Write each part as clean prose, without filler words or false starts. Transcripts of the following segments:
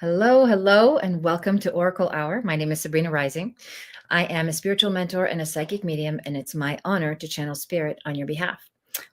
Hello, hello, and welcome to Oracle Hour. My name is Sabrina Rising. I am a spiritual mentor and a psychic medium, and it's my honor to channel spirit on your behalf.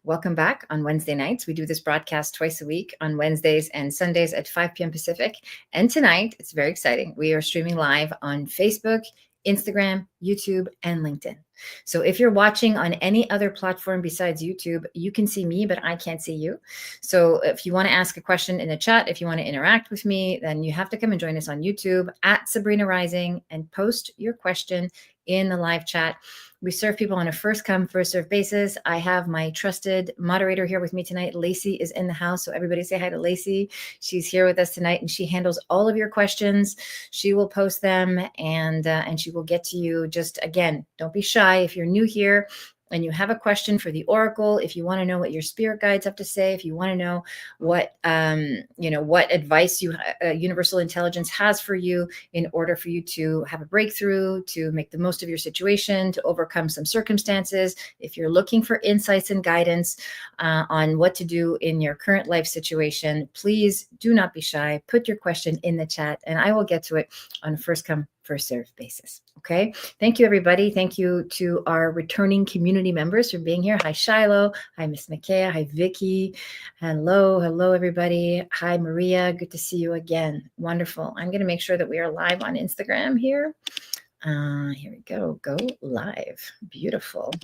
Welcome back on Wednesday nights. We do this broadcast twice a week on Wednesdays and Sundays at 5 p.m. Pacific. And tonight, it's very exciting. We are streaming live on Facebook, Instagram, YouTube, and LinkedIn. So if you're watching on any other platform besides YouTube, you can see me, but I can't see you. So if you want to ask a question in the chat, if you want to interact with me, then you have to come and join us on YouTube at Sabrina Rising and post your question in the live chat. We serve people on a first come, first serve basis. I have my trusted moderator here with me tonight. Lacey is in the house. So everybody say hi to Lacey. She's here with us tonight and she handles all of your questions. She will post them and she will get to you. Just again, don't be shy. If you're new here and you have a question for the Oracle, if you want to know what your spirit guides have to say, if you want to know what what advice universal intelligence has for you in order for you to have a breakthrough, to make the most of your situation, to overcome some circumstances, if you're looking for insights and guidance on what to do in your current life situation, please do not be shy. Put your question in the chat and I will get to it on a first come, first serve basis. Okay. Thank you, everybody. Thank you to our returning community members for being here. Hi, Shiloh. Hi, Miss McKay. Hi, Vicky. Hello. Hello, everybody. Hi, Maria. Good to see you again. Wonderful. I'm going to make sure that we are live on Instagram here. Here we go. Go live. Beautiful.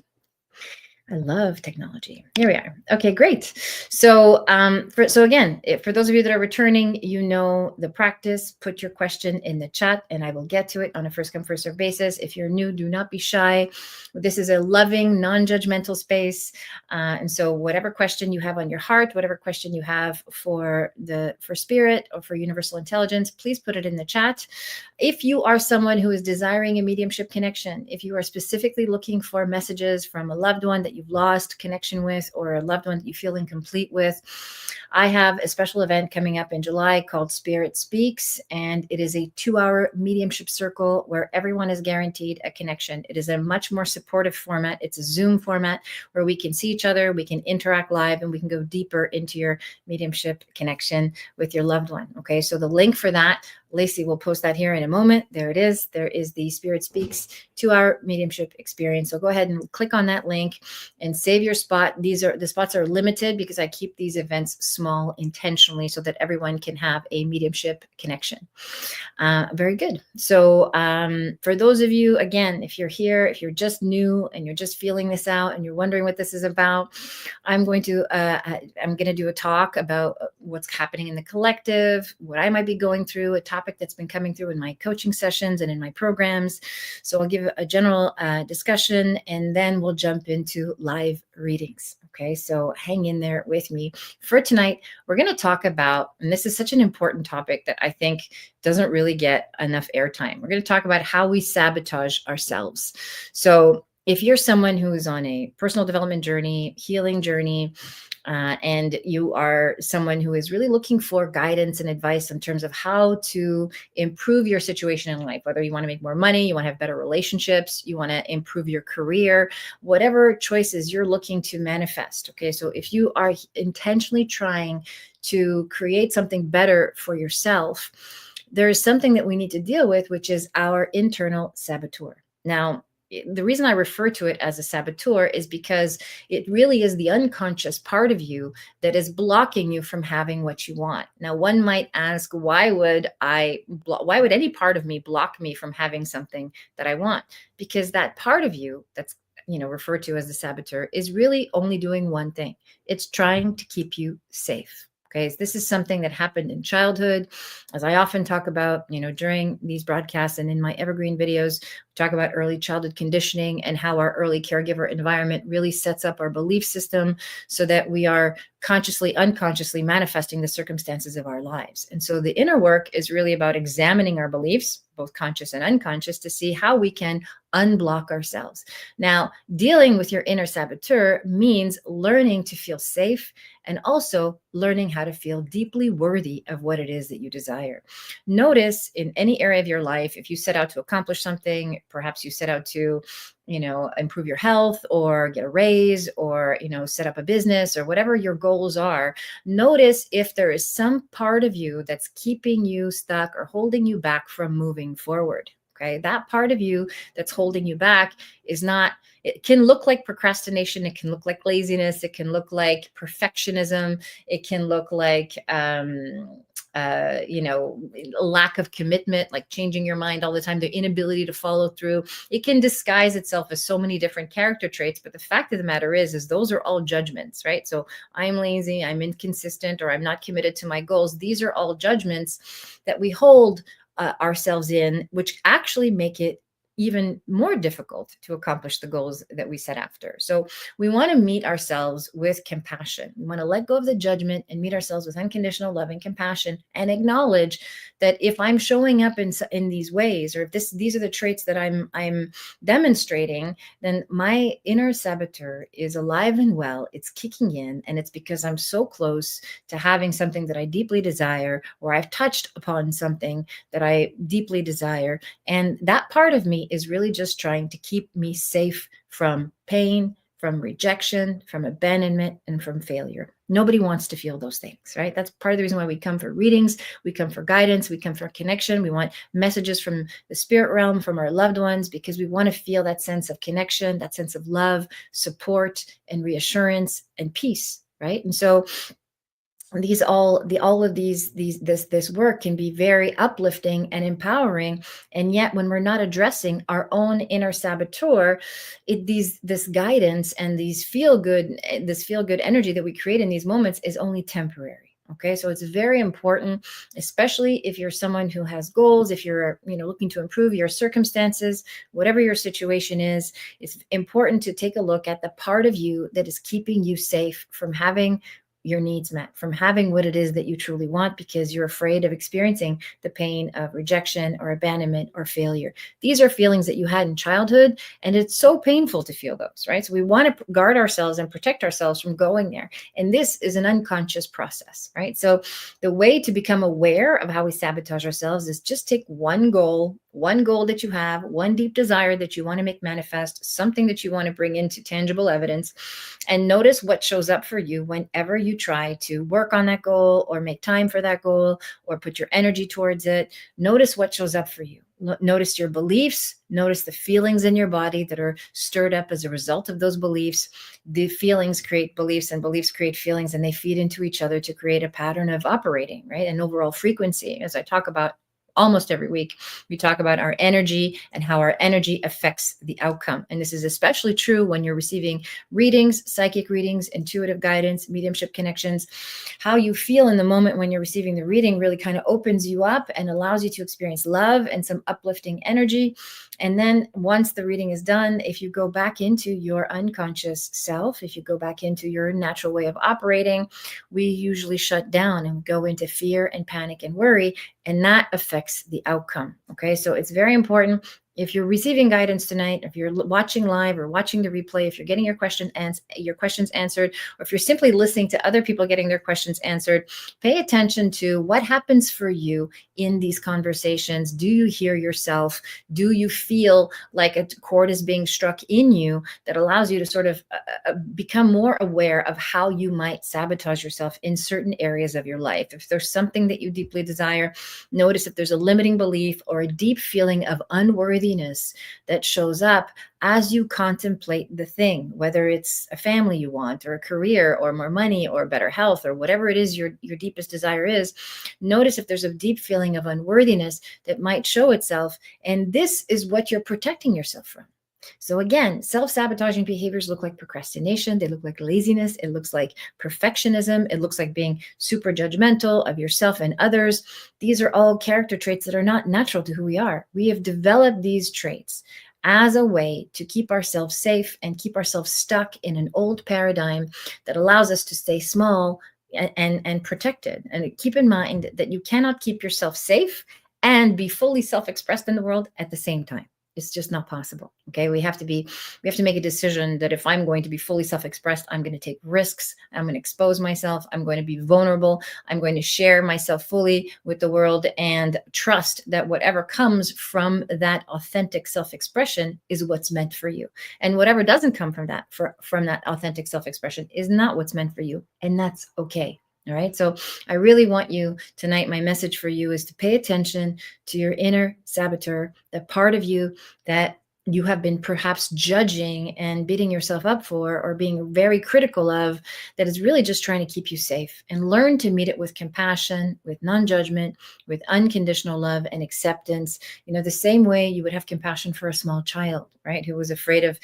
I love technology. Here we are. Okay, great. So, again, for those of you that are returning, you know the practice. Put your question in the chat, and I will get to it on a first come, first serve basis. If you're new, do not be shy. This is a loving, non-judgmental space, and so whatever question you have on your heart, whatever question you have for spirit or for universal intelligence, please put it in the chat. If you are someone who is desiring a mediumship connection, if you are specifically looking for messages from a loved one that you've lost connection with or a loved one that you feel incomplete with, I have a special event coming up in July called Spirit Speaks, and it is a 2-hour mediumship circle where everyone is guaranteed a connection. It is a much more supportive format. It's a Zoom format where we can see each other, we can interact live, and we can go deeper into your mediumship connection with your loved one. Okay, so the link for that, Lacey will post that here in a moment. There it is. There is the Spirit Speaks 2-hour mediumship experience. So go ahead and click on that link and save your spot. The spots are limited because I keep these events small intentionally so that everyone can have a mediumship connection. Very good. So for those of you, again, if you're here, if you're just new and you're just feeling this out and you're wondering what this is about, I'm going to do a talk about what's happening in the collective, what I might be going through, a topic that's been coming through in my coaching sessions and in my programs. So I'll give a general discussion and then we'll jump into live readings. Okay, so hang in there with me. For tonight, we're going to talk about, and this is such an important topic that I think doesn't really get enough airtime. We're going to talk about how we sabotage ourselves. So if you're someone who is on a personal development journey, healing journey, and you are someone who is really looking for guidance and advice in terms of how to improve your situation in life, whether you want to make more money, you want to have better relationships, you want to improve your career, whatever choices you're looking to manifest. Okay, so if you are intentionally trying to create something better for yourself, there is something that we need to deal with, which is our internal saboteur. Now, the reason I refer to it as a saboteur is because it really is the unconscious part of you that is blocking you from having what you want. Now, one might ask, why would any part of me block me from having something that I want? Because that part of you that's referred to as the saboteur is really only doing one thing. It's trying to keep you safe. Okay, so this is something that happened in childhood. As I often talk about, during these broadcasts and in my evergreen videos, we talk about early childhood conditioning and how our early caregiver environment really sets up our belief system so that we are consciously, unconsciously manifesting the circumstances of our lives. And so the inner work is really about examining our beliefs, both conscious and unconscious, to see how we can unblock ourselves. Now, dealing with your inner saboteur means learning to feel safe and also learning how to feel deeply worthy of what it is that you desire. Notice in any area of your life, if you set out to accomplish something, perhaps you set out to, improve your health or get a raise or, set up a business or whatever your goals are, notice if there is some part of you that's keeping you stuck or holding you back from moving forward. Okay. That part of you that's holding you back is not, it can look like procrastination. It can look like laziness. It can look like perfectionism. It can look like, lack of commitment, like changing your mind all the time, the inability to follow through. It can disguise itself as so many different character traits. But the fact of the matter is those are all judgments, right? So I'm lazy, I'm inconsistent, or I'm not committed to my goals. These are all judgments that we hold ourselves in, which actually make it even more difficult to accomplish the goals that we set after. So we want to meet ourselves with compassion. We want to let go of the judgment and meet ourselves with unconditional love and compassion, and acknowledge that if I'm showing up in these ways, or if these are the traits that I'm demonstrating, then my inner saboteur is alive and well. It's kicking in, and it's because I'm so close to having something that I deeply desire, or I've touched upon something that I deeply desire. And that part of me is really just trying to keep me safe from pain, from rejection, from abandonment, and from failure. Nobody wants to feel those things, right? That's part of the reason why we come for readings, we come for guidance, we come for connection. We want messages from the spirit realm, from our loved ones, because we want to feel that sense of connection, that sense of love, support, and reassurance and peace, right? And so this work can be very uplifting and empowering, and yet when we're not addressing our own inner saboteur, this guidance and this feel good energy that we create in these moments is only temporary. Okay, so it's very important, especially if you're someone who has goals, if you're looking to improve your circumstances, whatever your situation is, it's important to take a look at the part of you that is keeping you safe from having your needs met, from having what it is that you truly want, because you're afraid of experiencing the pain of rejection or abandonment or failure. These are feelings that you had in childhood, and it's so painful to feel those, right? So we want to guard ourselves and protect ourselves from going there. And this is an unconscious process, right? So the way to become aware of how we sabotage ourselves is just take one goal that you have, one deep desire that you want to make manifest, something that you want to bring into tangible evidence, and notice what shows up for you whenever you try to work on that goal or make time for that goal or put your energy towards it. Notice what shows up for you. Notice your beliefs. Notice the feelings in your body that are stirred up as a result of those beliefs. The feelings create beliefs, and beliefs create feelings, and they feed into each other to create a pattern of operating, right? An overall frequency. As I talk about almost every week, we talk about our energy and how our energy affects the outcome. And this is especially true when you're receiving readings, psychic readings, intuitive guidance, mediumship connections. How you feel in the moment when you're receiving the reading really kind of opens you up and allows you to experience love and some uplifting energy. And then once the reading is done, if you go back into your unconscious self, if you go back into your natural way of operating, we usually shut down and go into fear and panic and worry, and that affects the outcome. Okay, so it's very important. If you're receiving guidance tonight, if you're watching live or watching the replay, if you're getting your questions answered, or if you're simply listening to other people getting their questions answered, pay attention to what happens for you in these conversations. Do you hear yourself? Do you feel like a chord is being struck in you that allows you to sort of become more aware of how you might sabotage yourself in certain areas of your life? If there's something that you deeply desire, notice if there's a limiting belief or a deep feeling of unworthiness that shows up as you contemplate the thing, whether it's a family you want, or a career, or more money, or better health, or whatever it is your deepest desire is. Notice if there's a deep feeling of unworthiness that might show itself, and this is what you're protecting yourself from. So again, self-sabotaging behaviors look like procrastination. They look like laziness. It looks like perfectionism. It looks like being super judgmental of yourself and others. These are all character traits that are not natural to who we are. We have developed these traits as a way to keep ourselves safe and keep ourselves stuck in an old paradigm that allows us to stay small and protected. And keep in mind that you cannot keep yourself safe and be fully self-expressed in the world at the same time. It's just not possible. Okay. We have to make a decision that if I'm going to be fully self-expressed, I'm going to take risks. I'm going to expose myself. I'm going to be vulnerable. I'm going to share myself fully with the world and trust that whatever comes from that authentic self-expression is what's meant for you. And whatever doesn't come from that authentic self-expression is not what's meant for you. And that's okay. All right. So I really want you tonight, my message for you is to pay attention to your inner saboteur, the part of you that you have been perhaps judging and beating yourself up for, or being very critical of, that is really just trying to keep you safe. And learn to meet it with compassion, with non-judgment, with unconditional love and acceptance. The same way you would have compassion for a small child, right? Who was afraid of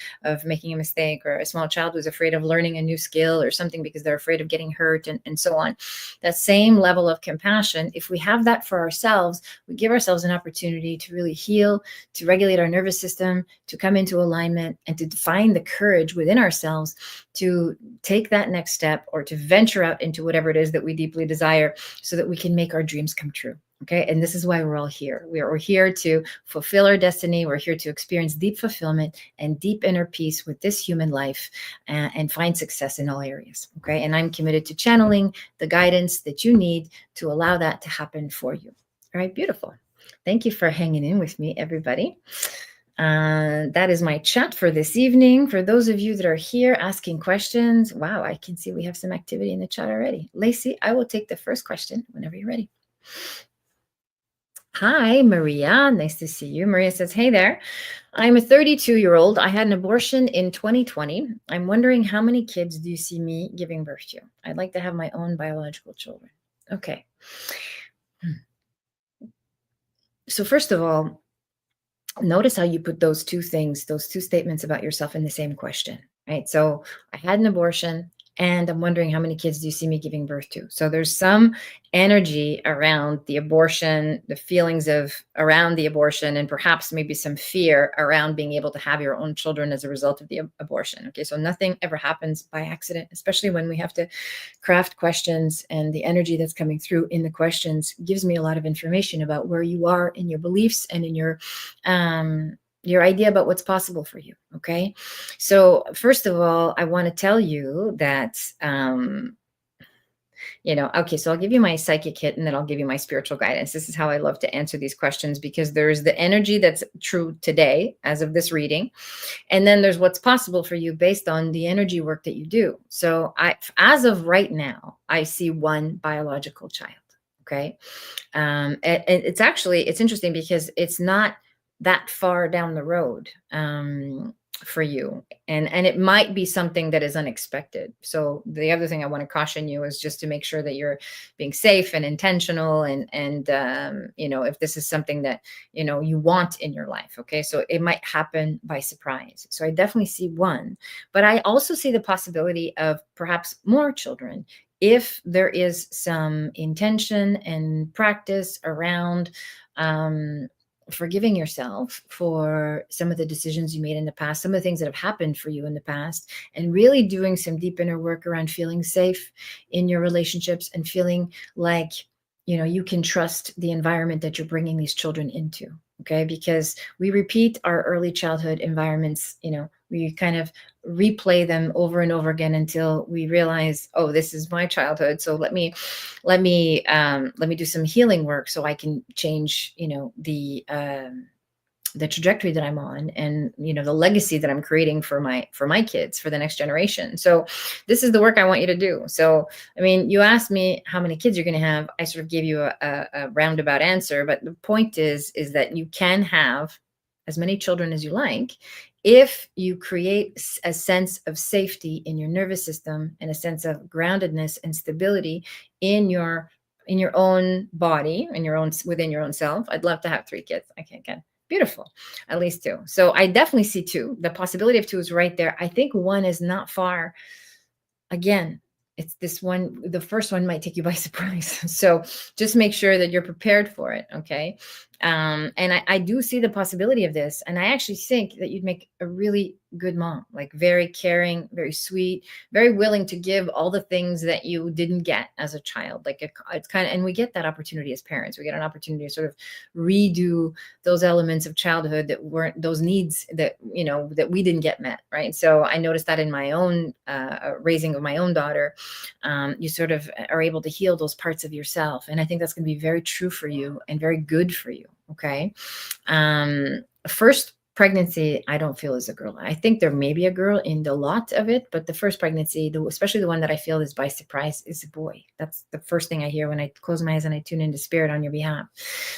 making a mistake, or a small child who's afraid of learning a new skill or something because they're afraid of getting hurt, and so on. That same level of compassion, if we have that for ourselves, we give ourselves an opportunity to really heal, to regulate our nervous system, to come into alignment, and to find the courage within ourselves to take that next step, or to venture out into whatever it is that we deeply desire, so that we can make our dreams come true. Okay. And this is why we're all here. We're here to fulfill our destiny. We're here to experience deep fulfillment and deep inner peace with this human life, and find success in all areas. Okay. And I'm committed to channeling the guidance that you need to allow that to happen for you. All right. Beautiful. Thank you for hanging in with me, everybody. That is my chat for this evening. For those of you that are here asking questions, wow, I can see we have some activity in the chat already. Lacey, I will take the first question whenever you're ready. Hi, Maria. Nice to see you. Maria says, hey there. I'm a 32-year-old. I had an abortion in 2020. I'm wondering, how many kids do you see me giving birth to? I'd like to have my own biological children. Okay. So first of all, notice how you put those two statements about yourself in the same question, right? So I had an abortion, and I'm wondering, how many kids do you see me giving birth to? So there's some energy around the abortion, the feelings around the abortion, and perhaps maybe some fear around being able to have your own children as a result of the abortion. Okay, so nothing ever happens by accident, especially when we have to craft questions, and the energy that's coming through in the questions gives me a lot of information about where you are in your beliefs and in your idea about what's possible for you. Okay. So first of all, I want to tell you that, okay, so I'll give you my psychic hit, and then I'll give you my spiritual guidance. This is how I love to answer these questions, because there's the energy that's true today as of this reading. And then there's what's possible for you based on the energy work that you do. So as of right now, I see one biological child. Okay. And it's interesting because it's not that far down the road for you, and it might be something that is unexpected. So the other thing I want to caution you is just to make sure that you're being safe and intentional, and if this is something that you want in your life. Okay, so it might happen by surprise. So I definitely see one, but I also see the possibility of perhaps more children if there is some intention and practice around forgiving yourself for some of the decisions you made in the past, some of the things that have happened for you in the past, and really doing some deep inner work around feeling safe in your relationships, and feeling like, you can trust the environment that you're bringing these children into. Okay. Because we repeat our early childhood environments, we kind of replay them over and over again until we realize, oh, this is my childhood. So let me do some healing work so I can change, the trajectory that I'm on, and the legacy that I'm creating for my kids, for the next generation. So this is the work I want you to do. So you asked me how many kids you're going to have. I sort of gave you a roundabout answer, but the point is that you can have as many children as you like if you create a sense of safety in your nervous system, and a sense of groundedness and stability in your own body, within your own self. I'd love to have 3 kids. I can't. Beautiful. At least 2. So I definitely see 2. The possibility of 2 is right there. I think 1 is not far. Again, it's this one. The first one might take you by surprise. So just make sure that you're prepared for it. Okay. And I do see the possibility of this. And I actually think that you'd make a really good mom, like very caring, very sweet, very willing to give all the things that you didn't get as a child. Like it's kind of, and we get that opportunity as parents. We get an opportunity to sort of redo those elements of childhood that weren't those needs that, that we didn't get met. Right. So I noticed that in my own raising of my own daughter, you sort of are able to heal those parts of yourself. And I think that's going to be very true for you and very good for you. Okay. First pregnancy, I don't feel is a girl. I think there may be a girl in the lot of it, but the first pregnancy, especially the one that I feel is by surprise, is a boy. That's the first thing I hear when I close my eyes and I tune into spirit on your behalf.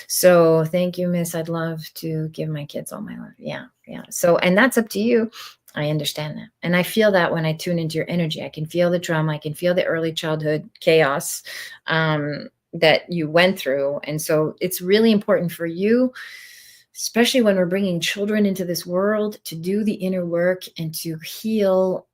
So thank you, Miss. I'd love to give my kids all my love. Yeah. So, and that's up to you. I understand that. And I feel that when I tune into your energy. I can feel the trauma. I can feel the early childhood chaos that you went through. And so it's really important for you, especially when we're bringing children into this world, to do the inner work and to heal,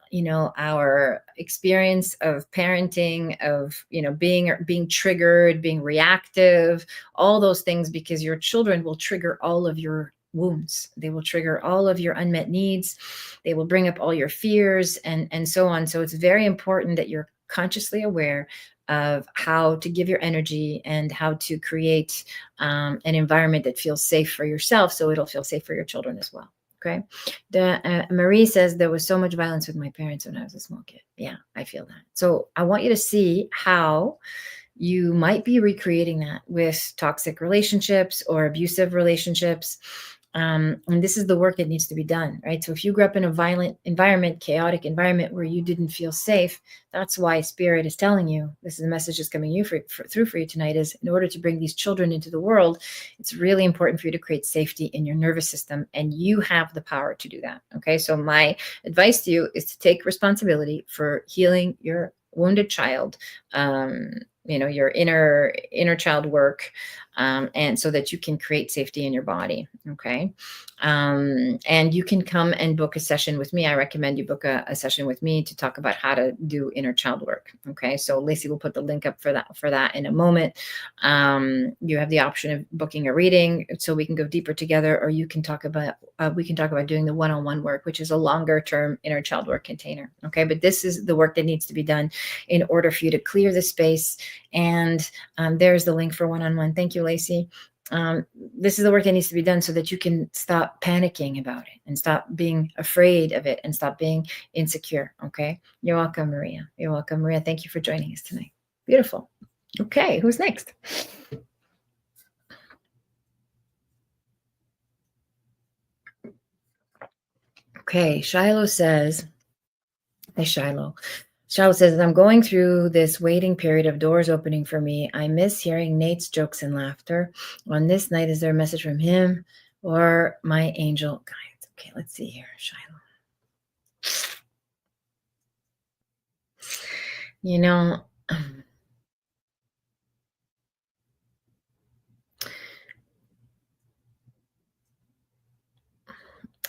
our experience of parenting, of, being triggered, being reactive, all those things, because your children will trigger all of your wounds. They will trigger all of your unmet needs. They will bring up all your fears and so on. So it's very important that you're consciously aware of how to give your energy and how to create an environment that feels safe for yourself, so it'll feel safe for your children as well. Okay. Marie says there was so much violence with my parents when I was a small kid. Yeah, I feel that. So I want you to see how you might be recreating that with toxic relationships or abusive relationships. And this is the work that needs to be done, right? So if you grew up in a violent environment, chaotic environment where you didn't feel safe, that's why spirit is telling you, this is a message that's coming through for you tonight, is in order to bring these children into the world, it's really important for you to create safety in your nervous system, and you have the power to do that. Okay. So my advice to you is to take responsibility for healing your wounded child, your inner child work, and so that you can create safety in your body. Okay. And you can come and book a session with me. I recommend you book a session with me to talk about how to do inner child work. Okay. So Lacey will put the link up for that in a moment. You have the option of booking a reading so we can go deeper together, or we can talk about doing the one-on-one work, which is a longer term inner child work container. Okay. But this is the work that needs to be done in order for you to clear the space. And there's the link for one-on-one. Thank you, Lacey. This is the work that needs to be done so that you can stop panicking about it and stop being afraid of it and stop being insecure. Okay. You're welcome, Maria. You're welcome, Maria. Thank you for joining us tonight. Beautiful. Okay. Who's next? Okay. Shiloh says, hey, Shiloh says, I'm going through this waiting period of doors opening for me. I miss hearing Nate's jokes and laughter. On this night, is there a message from him or my angel guides? Okay, let's see here, Shiloh.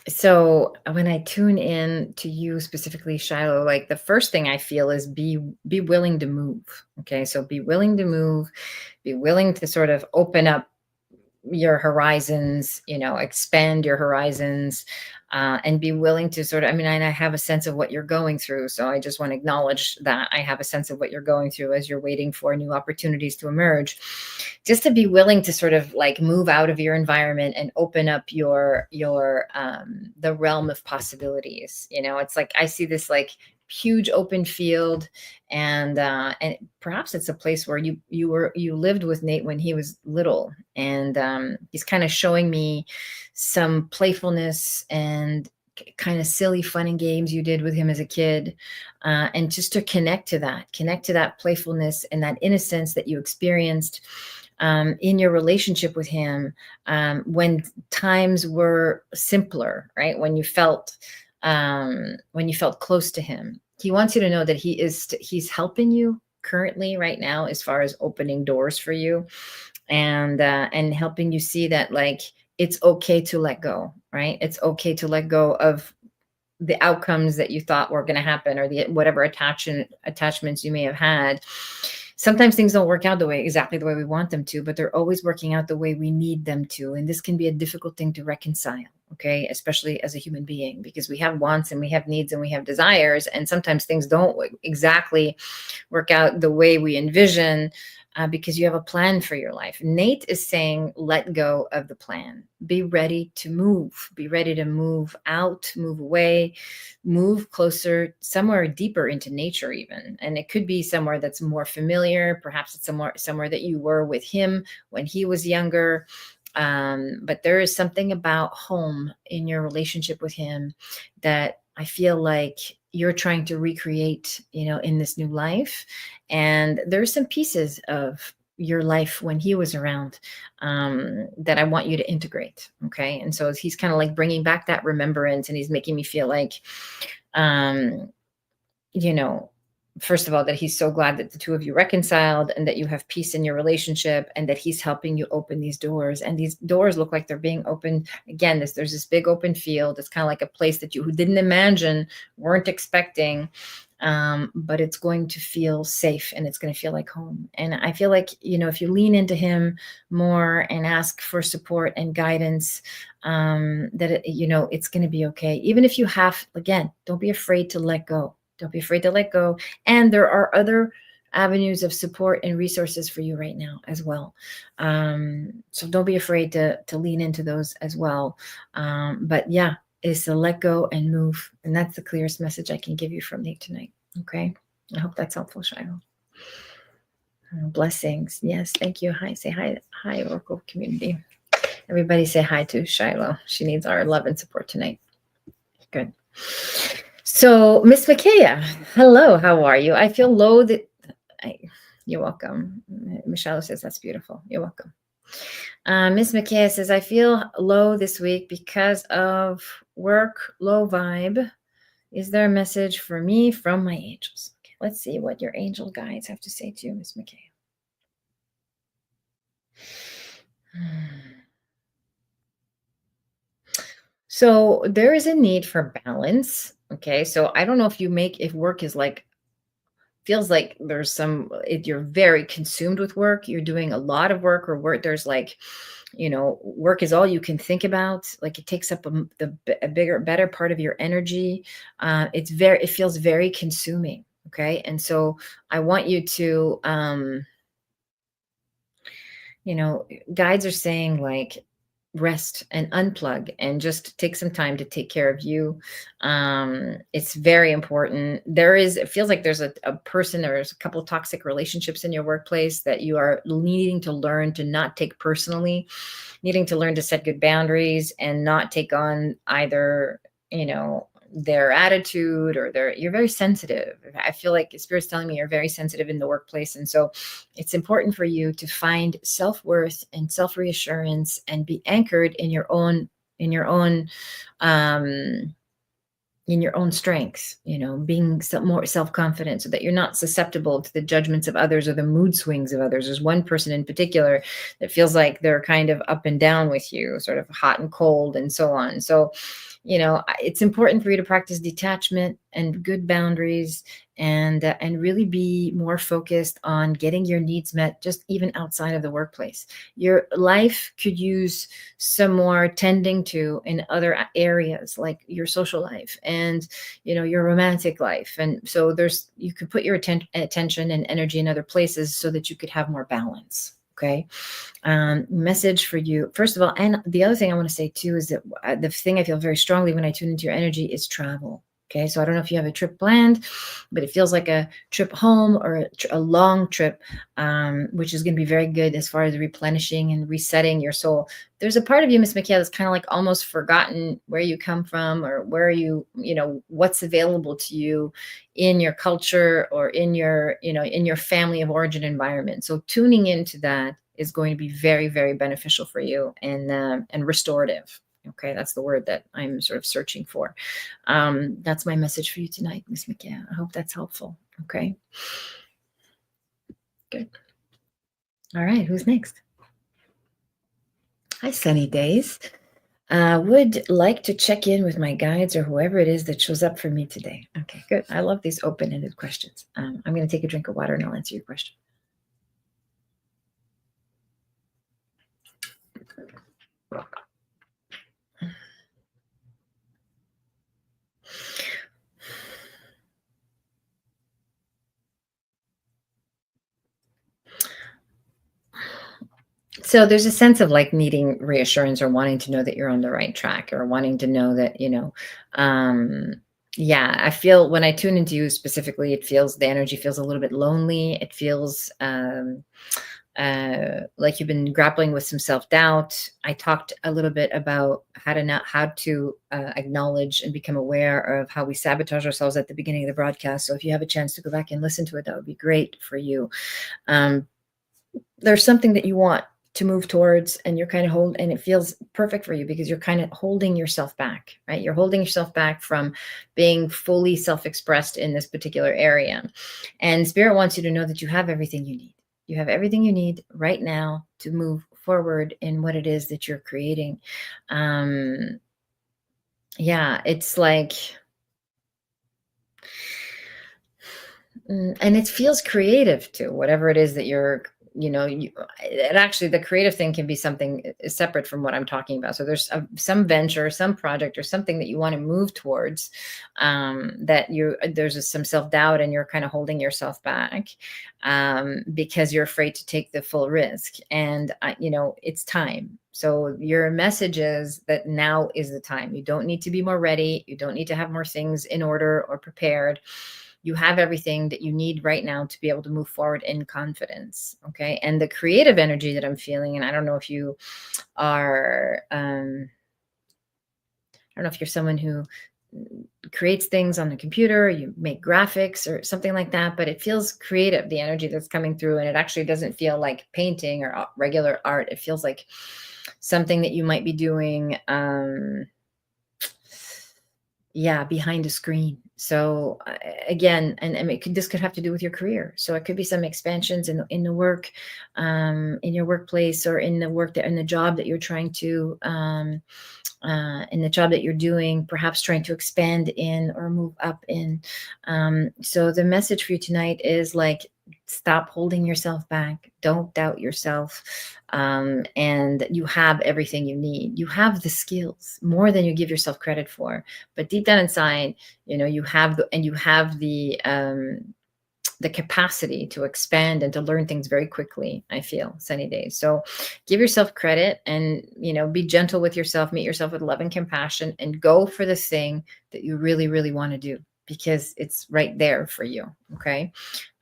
So when I tune in to you specifically, Shiloh, like the first thing I feel is be willing to move. Okay. So be willing to move, be willing to sort of open up your horizons, expand your horizons, and be willing to sort of, and I have a sense of what you're going through. So I just want to acknowledge that I have a sense of what you're going through as you're waiting for new opportunities to emerge. Just to be willing to sort of like move out of your environment and open up your the realm of possibilities. It's like, I see this like huge open field, and perhaps it's a place where you lived with Nate when he was little, and he's kind of showing me some playfulness and kind of silly fun and games you did with him as a kid, and just to connect to that playfulness and that innocence that you experienced in your relationship with him, when times were simpler, right? When you felt close to him. He wants you to know that he's helping you currently right now as far as opening doors for you, and helping you see that like it's okay to let go, right? It's okay to let go of the outcomes that you thought were going to happen, or the whatever attachments you may have had. Sometimes things don't work out exactly the way we want them to, but they're always working out the way we need them to. And this can be a difficult thing to reconcile, okay? Especially as a human being, because we have wants and we have needs and we have desires. And sometimes things don't exactly work out the way we envision, because you have a plan for your life. Nate is saying, let go of the plan. Be ready to move. Be ready to move out, move away, move closer, somewhere deeper into nature even. And it could be somewhere that's more familiar. Perhaps it's somewhere that you were with him when he was younger. But there is something about home in your relationship with him that I feel like you're trying to recreate, in this new life. And there's some pieces of your life when he was around, that I want you to integrate. Okay. And so he's kind of like bringing back that remembrance, and he's making me feel like, um, you know, first of all, that he's so glad that the two of you reconciled and that you have peace in your relationship, and that he's helping you open these doors. And these doors look like they're being opened again. There's this big open field. It's kind of like a place that you didn't imagine, weren't expecting. But it's going to feel safe, and it's going to feel like home. And I feel like, if you lean into him more and ask for support and guidance, it's going to be okay. Even if you have, again, don't be afraid to let go. Don't be afraid to let go. And there are other avenues of support and resources for you right now as well. So don't be afraid to lean into those as well. But yeah, is to let go and move. And that's the clearest message I can give you from Nate tonight. Okay. I hope that's helpful, Shiloh. Blessings. Yes. Thank you. Hi. Say hi. Hi, Oracle community. Everybody say hi to Shiloh. She needs our love and support tonight. Good. So, Miss Makaya, hello, how are you? I feel low that you're welcome. Michelle says that's beautiful. You're welcome. Miss Makaya says, I feel low this week because of work, low vibe. Is there a message for me from my angels? Okay, let's see what your angel guides have to say to you, Miss Makaya. So there is a need for balance. Okay. So I don't know if work is feels like there's you're very consumed with work, you're doing a lot of work, or work, there's work is all you can think about. Like it takes up a better part of your energy. It feels very consuming. Okay. And so I want you to, guides are saying rest and unplug and just take some time to take care of you. It's very important. It feels like there's a person, or there's a couple of toxic relationships in your workplace that you are needing to learn to not take personally, needing to learn to set good boundaries and not take on either, their attitude or you're very sensitive. I feel like Spirit's telling me you're very sensitive in the workplace. And so it's important for you to find self-worth and self-reassurance and be anchored in your own strengths, being more self-confident so that you're not susceptible to the judgments of others or the mood swings of others. There's one person in particular that feels like they're kind of up and down with you, sort of hot and cold and so on. So, it's important for you to practice detachment and good boundaries and really be more focused on getting your needs met, just even outside of the workplace. Your life could use some more tending to in other areas, like your social life and, your romantic life. And so you could put your attention and energy in other places so that you could have more balance. Okay. Message for you, first of all. And the other thing I want to say too is that the thing I feel very strongly when I tune into your energy is travel. Okay. So I don't know if you have a trip planned, but it feels like a trip home or a long trip, which is going to be very good as far as replenishing and resetting your soul. There's a part of you, Miss McKay, that's kind of like almost forgotten where you come from or where what's available to you in your culture or in your family of origin environment. So tuning into that is going to be very, very beneficial for you and restorative. Okay, that's the word that I'm sort of searching for. That's my message for you tonight, Miss McKay. I hope that's helpful. Okay. Good. All right, who's next? Hi, Sunny Days. Would like to check in with my guides or whoever it is that shows up for me today. Okay, good. I love these open-ended questions. I'm going to take a drink of water and I'll answer your question. So there's a sense of like needing reassurance or wanting to know that you're on the right track or wanting to know that, um, yeah, I feel when I tune into you specifically, the energy feels a little bit lonely. It feels like you've been grappling with some self-doubt. I talked a little bit about how to acknowledge and become aware of how we sabotage ourselves at the beginning of the broadcast. So if you have a chance to go back and listen to it, that would be great for you. Um, there's something that you want to move towards and you're kind of and it feels perfect for you because you're kind of holding yourself back, right? You're holding yourself back from being fully self-expressed in this particular area. And spirit wants you to know that you have everything you need. You have everything you need right now to move forward in what it is that you're creating. Yeah, it's like, and it feels creative too, whatever it is that it actually, the creative thing can be something separate from what I'm talking about. So there's some venture, some project or something that you want to move towards, there's some self-doubt and you're kind of holding yourself back, because you're afraid to take the full risk. And, it's time. So your message is that now is the time. You don't need to be more ready. You don't need to have more things in order or prepared. You have everything that you need right now to be able to move forward in confidence. Okay. And the creative energy that I'm feeling, and I don't know if you are, I don't know if you're someone who creates things on the computer, you make graphics or something like that, but it feels creative, the energy that's coming through. And it actually doesn't feel like painting or regular art. It feels like something that you might be doing, behind a screen. So again, and this could have to do with your career. So it could be some expansions in the work, in your workplace, or in the job that you're trying to, in the job that you're doing, perhaps trying to expand in or move up in. So the message for you tonight is like, stop holding yourself back. Don't doubt yourself. And you have everything you need. You have the skills more than you give yourself credit for. But deep down inside, you have the capacity to expand and to learn things very quickly. I feel, Sunny Days. So give yourself credit and, be gentle with yourself, meet yourself with love and compassion, and go for the thing that you really, really want to do, because it's right there for you. Okay.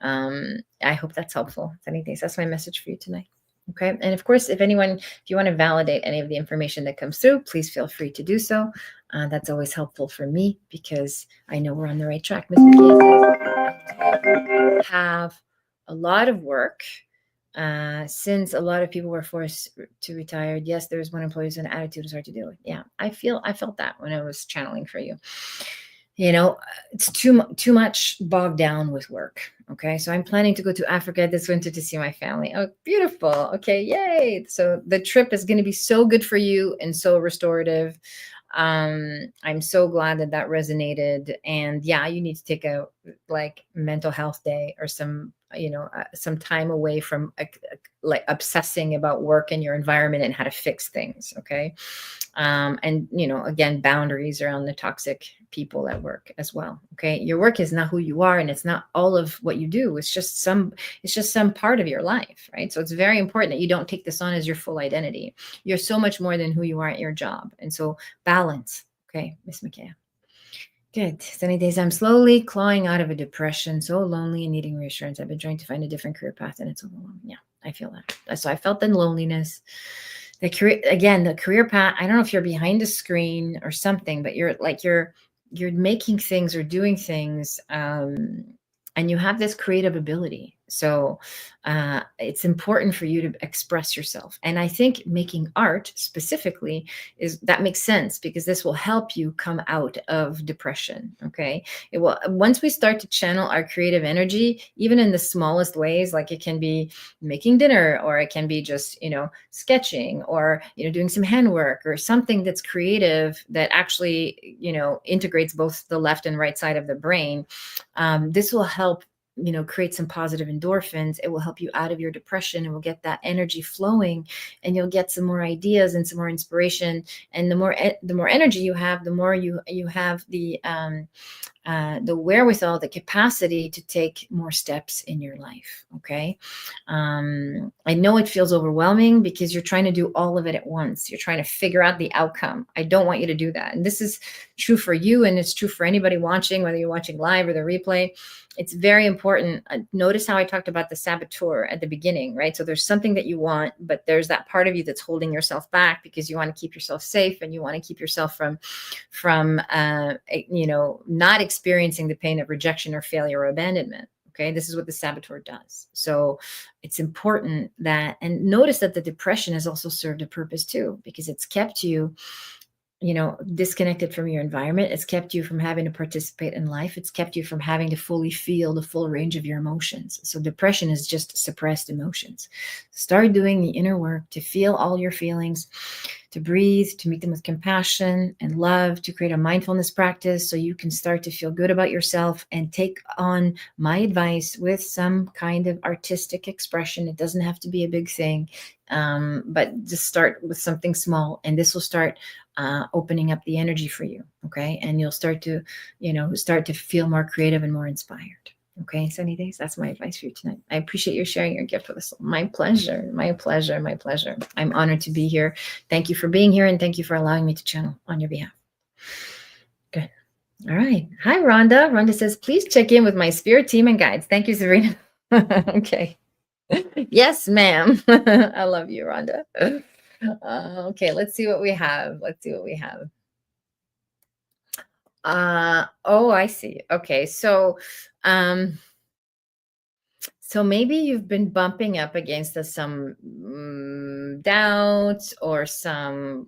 I hope that's helpful. Sunny Days. That's my message for you tonight. Okay. And of course, if you want to validate any of the information that comes through, please feel free to do so. That's always helpful for me because I know we're on the right track. Miss McKay says, have a lot of work, since a lot of people were forced to retire. Yes, there's one employee's an attitude is hard to deal with. Yeah, I felt that when I was channeling for you. It's too much bogged down with work. Okay. So I'm planning to go to Africa this winter to see my family. Oh, beautiful. Okay. Yay. So the trip is going to be so good for you and so restorative. I'm so glad that resonated. And yeah, you need to take a mental health day or some time away from like obsessing about work and your environment and how to fix things. Okay. And again, boundaries around the toxic people at work as well. Okay. Your work is not who you are, and it's not all of what you do. It's just some part of your life. Right. So it's very important that you don't take this on as your full identity. You're so much more than who you are at your job. And so balance. Okay. Miss McKay. Good. Sunny Days. I'm slowly clawing out of a depression, so lonely and needing reassurance. I've been trying to find a different career path and it's overwhelming. Yeah, I feel that. So I felt the loneliness. The career path. I don't know if you're behind a screen or something, but you're making things or doing things, and you have this creative ability. So it's important for you to express yourself. And I think making art specifically that makes sense, because this will help you come out of depression. Okay. It will, once we start to channel our creative energy, even in the smallest ways, like it can be making dinner, or it can be just, sketching, or, doing some handwork or something that's creative that actually, integrates both the left and right side of the brain. This will help create some positive endorphins. It will help you out of your depression, and will get that energy flowing, and you'll get some more ideas and some more inspiration. And the more energy you have, the more you have the wherewithal, the capacity to take more steps in your life. Okay. I know it feels overwhelming because you're trying to do all of it at once. You're trying to figure out the outcome. I don't want you to do that. And this is true for you, and it's true for anybody watching, whether you're watching live or the replay. It's very important. Notice how I talked about the saboteur at the beginning, right? So there's something that you want, but there's that part of you that's holding yourself back because you want to keep yourself safe, and you want to keep yourself from not experiencing the pain of rejection or failure or abandonment. Okay, this is what the saboteur does. So it's important that, and notice that the depression has also served a purpose too, because it's kept you disconnected from your environment. It's kept you from having to participate in life. It's kept you from having to fully feel the full range of your emotions. So depression is just suppressed emotions. Start doing the inner work to feel all your feelings, to breathe, to meet them with compassion and love, to create a mindfulness practice so you can start to feel good about yourself and take on my advice with some kind of artistic expression. It doesn't have to be a big thing, but just start with something small, and this will start opening up the energy for you. Okay. And you'll start to feel more creative and more inspired. Okay, Sunny Days, that's my advice for you tonight. I appreciate you sharing your gift with us. My pleasure, my pleasure, my pleasure. I'm honored to be here. Thank you for being here, and thank you for allowing me to channel on your behalf. Good. All right. Hi, Rhonda. Rhonda says, please check in with my spirit team and guides. Thank you, Sabrina. Okay. Yes, ma'am. I love you, Rhonda. Okay, let's see what we have. Let's see what we have. Oh, I see. Okay, so maybe you've been bumping up against some doubts, or some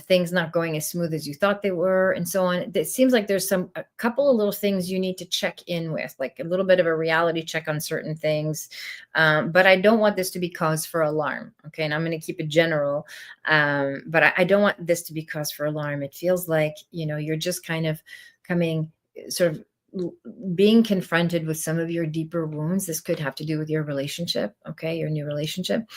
things not going as smooth as you thought they were, and so on. It seems like there's a couple of little things you need to check in with, like a little bit of a reality check on certain things. But I don't want this to be cause for alarm. Okay. And I'm going to keep it general. But I don't want this to be cause for alarm. It feels like, you're just kind of coming, sort of being confronted with some of your deeper wounds. This could have to do with your relationship. Okay. Your new relationship.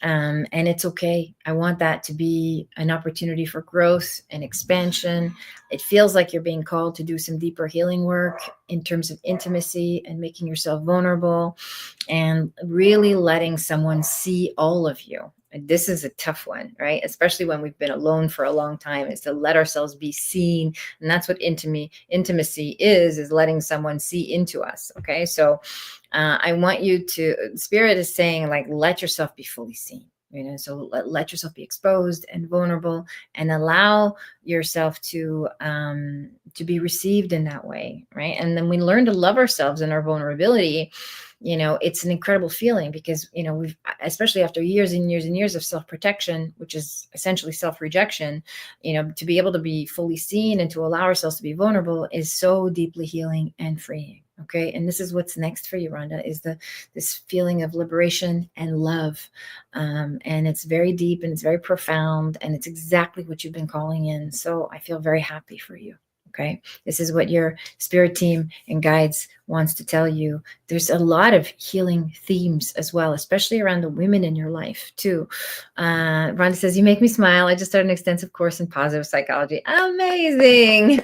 And it's okay. I want that to be an opportunity for growth and expansion. It feels like you're being called to do some deeper healing work in terms of intimacy and making yourself vulnerable and really letting someone see all of you. And this is a tough one, right? Especially when we've been alone for a long time, is to let ourselves be seen. And that's what intimacy is letting someone see into us. Okay. So I want you to, Spirit is saying, like, let yourself be fully seen. So let yourself be exposed and vulnerable, and allow yourself to be received in that way, right? And then we learn to love ourselves in our vulnerability. It's an incredible feeling, because we've, especially after years and years and years of self-protection, which is essentially self-rejection, to be able to be fully seen and to allow ourselves to be vulnerable is so deeply healing and freeing. Okay. And this is what's next for you, Rhonda, is this feeling of liberation and love. And it's very deep, and it's very profound, and it's exactly what you've been calling in. So I feel very happy for you. Okay. This is what your spirit team and guides wants to tell you. There's a lot of healing themes as well, especially around the women in your life too. Rhonda says, you make me smile. I just started an extensive course in positive psychology. Amazing.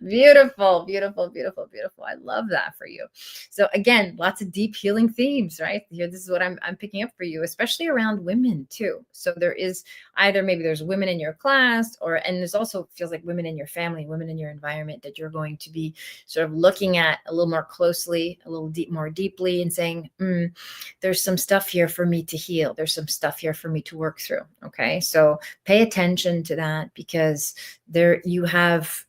Beautiful, beautiful, beautiful, beautiful. I love that for you. So again, lots of deep healing themes, right? Here, this is what I'm picking up for you, especially around women too. So there is either, maybe there's women in your class, and there's also, feels like, women in your family, women in your environment that you're going to be sort of looking at a little more closely, a little more deeply, and saying, there's some stuff here for me to heal. There's some stuff here for me to work through. Okay. So pay attention to that, because you have,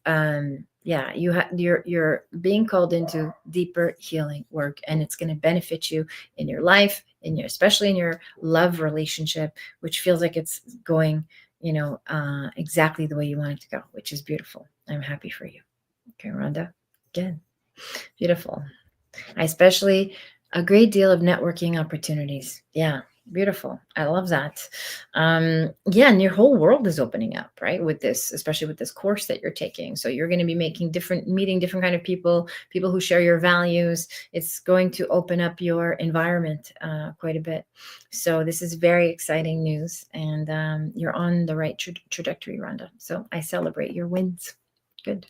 you're being called into deeper healing work, and it's going to benefit you in your life, especially in your love relationship, which feels like it's going, exactly the way you want it to go, which is beautiful. I'm happy for you. Okay, Rhonda. Again, beautiful. Especially a great deal of networking opportunities. Yeah. Beautiful. I love that. Yeah, and your whole world is opening up, right? With this, especially with this course that you're taking. So you're going to be meeting different kind of people who share your values. It's going to open up your environment quite a bit. So this is very exciting news, and you're on the right trajectory, Rhonda. So I celebrate your wins. Good.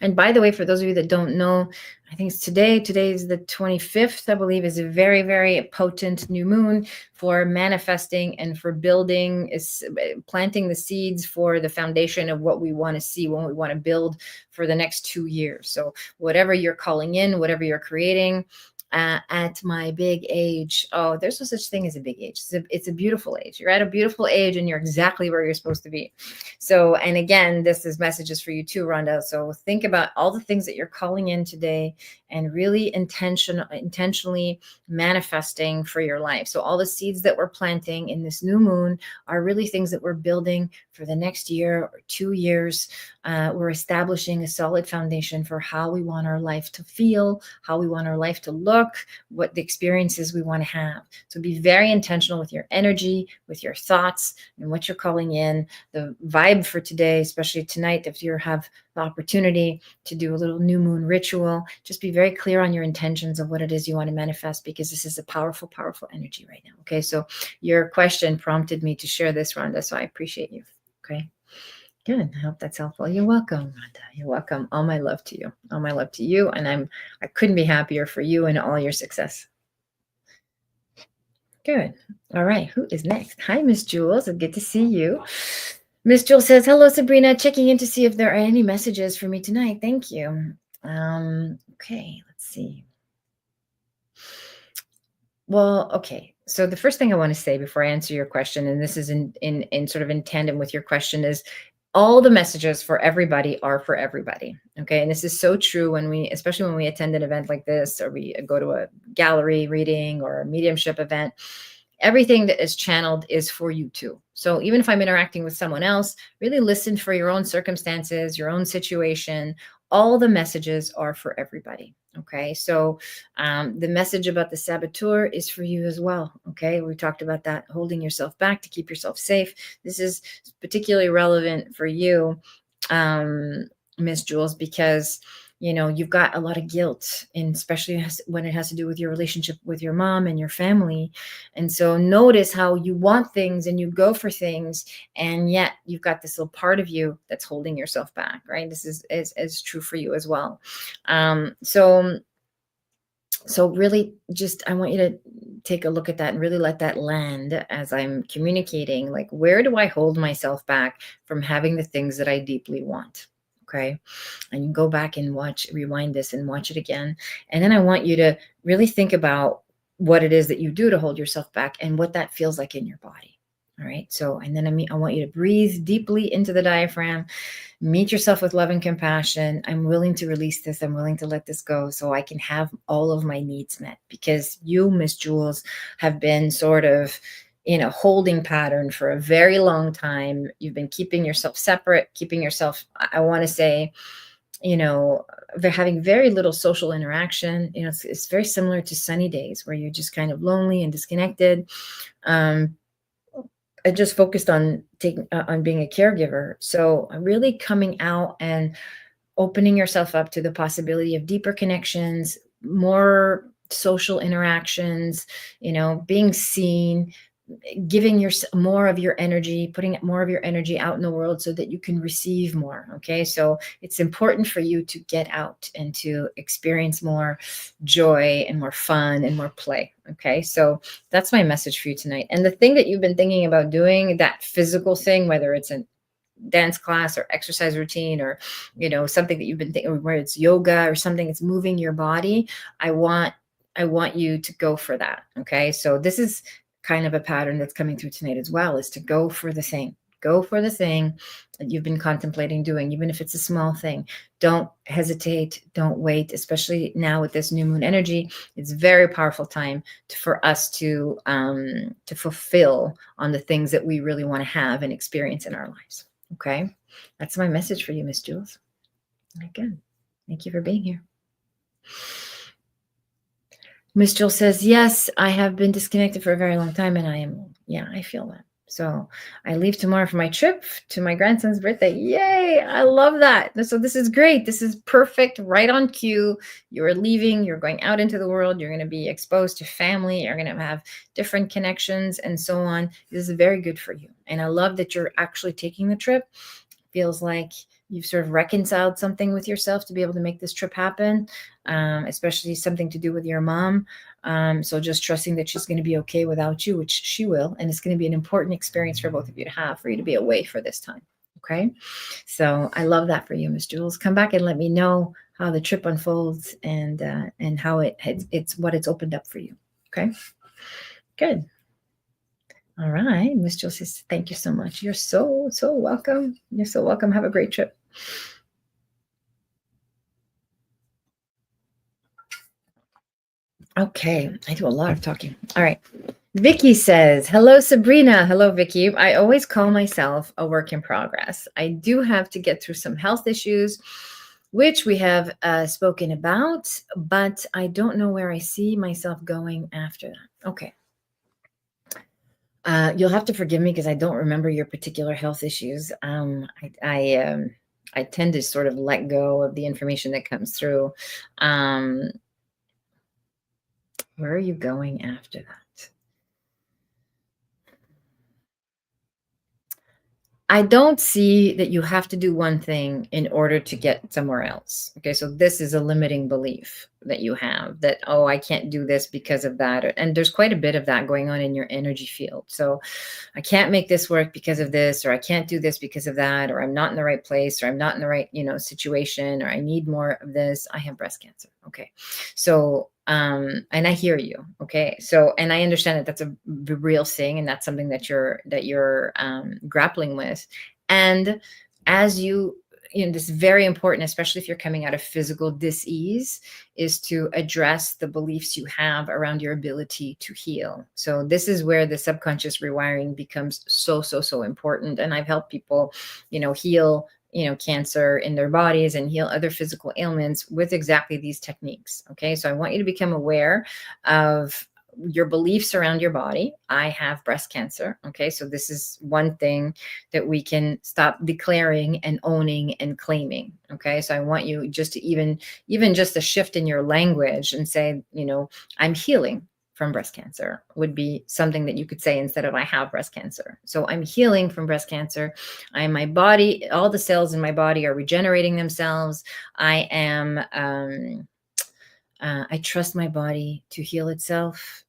And by the way, for those of you that don't know, I think it's today. Today is the 25th, I believe, is a very, very potent new moon for manifesting and for building, is planting the seeds for the foundation of what we want to see, what we want to build for the next 2 years. So whatever you're calling in, whatever you're creating, at my big age. Oh, there's no such thing as a big age. It's a beautiful age. You're at a beautiful age and you're exactly where you're supposed to be. So, and again, this is messages for you too, Rhonda. So think about all the things that you're calling in today and really intentionally manifesting for your life. So all the seeds that we're planting in this new moon are really things that we're building for the next year or 2 years. We're establishing a solid foundation for how we want our life to feel, how we want our life to look, what the experiences we want to have. So be very intentional with your energy, with your thoughts, and what you're calling in. The vibe for today, especially tonight, if you have the opportunity to do a little new moon ritual, just be very clear on your intentions of what it is you want to manifest, because this is a powerful, powerful energy right now. Okay, so your question prompted me to share this, Rhonda, so I appreciate you. Okay. Good. I hope that's helpful. You're welcome, Rhonda. You're welcome. All my love to you. All my love to you. And I couldn't be happier for you and all your success. Good. All right. Who is next? Hi, Miss Jules. It's good to see you. Miss Jules says, hello, Sabrina. Checking in to see if there are any messages for me tonight. Thank you. Okay, let's see. Well, okay. So the first thing I want to say before I answer your question, and this is in sort of in tandem with your question, is all the messages for everybody are for everybody. Okay. And this is so true especially when we attend an event like this, or we go to a gallery reading or a mediumship event. Everything that is channeled is for you too. So even if I'm interacting with someone else, really listen for your own circumstances, your own situation. All the messages are for everybody. Okay. So the message about the saboteur is for you as well. Okay. We talked about that, holding yourself back to keep yourself safe. This is particularly relevant for you, Miss Jules, because you've got a lot of guilt, and especially when it has to do with your relationship with your mom and your family. And so notice how you want things and you go for things, and yet you've got this little part of you that's holding yourself back, right? This is true for you as well. So really, just I want you to take a look at that and really let that land as I'm communicating, like, where do I hold myself back from having the things that I deeply want? Okay. And you go back and rewind this and watch it again. And then I want you to really think about what it is that you do to hold yourself back and what that feels like in your body. All right. So, and then I want you to breathe deeply into the diaphragm. Meet yourself with love and compassion. I'm willing to release this. I'm willing to let this go so I can have all of my needs met, because you, Miss Jules, have been sort of in a holding pattern for a very long time. You've been keeping yourself separate, keeping yourself, I want to say, they're having very little social interaction. It's very similar to sunny days where you're just kind of lonely and disconnected. I just focused on on being a caregiver. So really coming out and opening yourself up to the possibility of deeper connections, more social interactions, being seen, giving more of your energy, putting more of your energy out in the world so that you can receive more. Okay. So it's important for you to get out and to experience more joy and more fun and more play. Okay. So that's my message for you tonight. And the thing that you've been thinking about doing, that physical thing, whether it's a dance class or exercise routine, or something that you've been thinking, where it's yoga or something that's moving your body, I want you to go for that. Okay. So this is kind of a pattern that's coming through tonight as well, is to go for the thing that you've been contemplating doing, even if it's a small thing. Don't hesitate. Don't wait, especially now with this new moon energy. It's a very powerful time for us to fulfill on the things that we really want to have and experience in our lives. Okay. That's my message for you, Miss Jules. Again, thank you for being here. Miss Jill says, yes, I have been disconnected for a very long time, and I feel that. So I leave tomorrow for my trip to my grandson's birthday. Yay! I love that. So this is great. This is perfect, right on cue. You're leaving, you're going out into the world, you're going to be exposed to family, you're going to have different connections and so on. This is very good for you. And I love that you're actually taking the trip. Feels like you've sort of reconciled something with yourself to be able to make this trip happen, especially something to do with your mom. So just trusting that she's going to be okay without you, which she will. And it's going to be an important experience for both of you to have, for you to be away for this time. Okay. So I love that for you, Miss Jules. Come back and let me know how the trip unfolds and how it's what it's opened up for you. Okay. Good. All right. Miss Jules says, thank you so much. You're so welcome. You're so welcome. Have a great trip. Okay, I do a lot of talking. All right. Vicky says, hello, Sabrina. Hello, Vicky. I always call myself a work in progress. I do have to get through some health issues, which we have spoken about, but I don't know where I see myself going after that. Okay. You'll have to forgive me because I don't remember your particular health issues. I tend to sort of let go of the information that comes through. Where are you going after that? I don't see that you have to do one thing in order to get somewhere else. Okay, so this is a limiting belief that you have that, oh, I can't do this because of that. And there's quite a bit of that going on in your energy field. So I can't make this work because of this, or I can't do this because of that, or I'm not in the right place, or I'm not in the right, situation, or I need more of this. I have breast cancer. Okay. So, and I hear you. Okay. So, and I understand that that's a real thing, and that's something that you're grappling with. And as this is very important, especially if you're coming out of physical dis-ease, is to address the beliefs you have around your ability to heal. So this is where the subconscious rewiring becomes so important. And I've helped people, heal cancer in their bodies and heal other physical ailments with exactly these techniques. Okay, so I want you to become aware of your beliefs around your body. I have breast cancer. Okay, so this is one thing that we can stop declaring and owning and claiming. Okay, so I want you just to even just a shift in your language and say, I'm healing from breast cancer would be something that you could say instead of I have breast cancer. So I'm healing from breast cancer. My body, all the cells in my body are regenerating themselves. I trust my body to heal itself.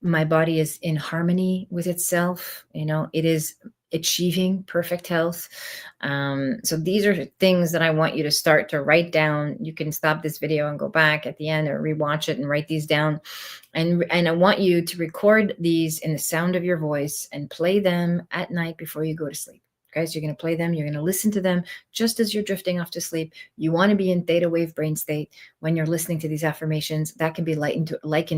My body is in harmony with itself. It is achieving perfect health. So these are things that I want you to start to write down. You can stop this video and go back at the end or rewatch it and write these down. And I want you to record these in the sound of your voice and play them at night before you go to sleep. Okay, so you're going to play them. You're going to listen to them just as you're drifting off to sleep. You want to be in theta wave brain state when you're listening to these affirmations. That can be likened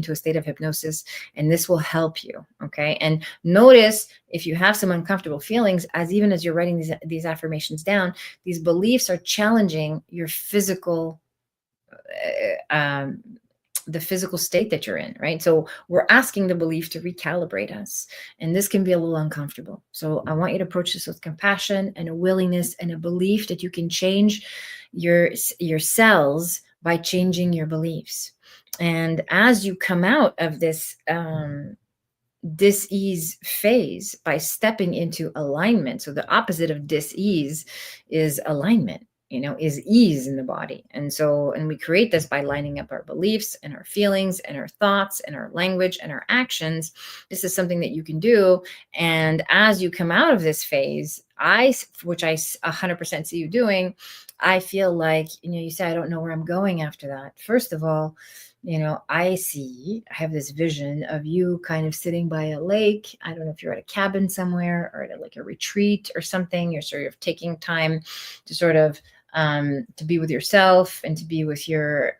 to a state of hypnosis, and this will help you. Okay, and notice if you have some uncomfortable feelings, even as you're writing these affirmations down, these beliefs are challenging your physical the physical state that you're in, right? So we're asking the belief to recalibrate us, and this can be a little uncomfortable. So I want you to approach this with compassion and a willingness and a belief that you can change your cells by changing your beliefs. And as you come out of this dis-ease phase by stepping into alignment, so the opposite of dis-ease is alignment, is ease in the body. And we create this by lining up our beliefs and our feelings and our thoughts and our language and our actions. This is something that you can do. And as you come out of this phase, which I 100% see you doing, I feel like, you say, I don't know where I'm going after that. First of all, I have this vision of you kind of sitting by a lake. I don't know if you're at a cabin somewhere or at like a retreat or something. You're sort of taking time to sort of to be with yourself and to be with your,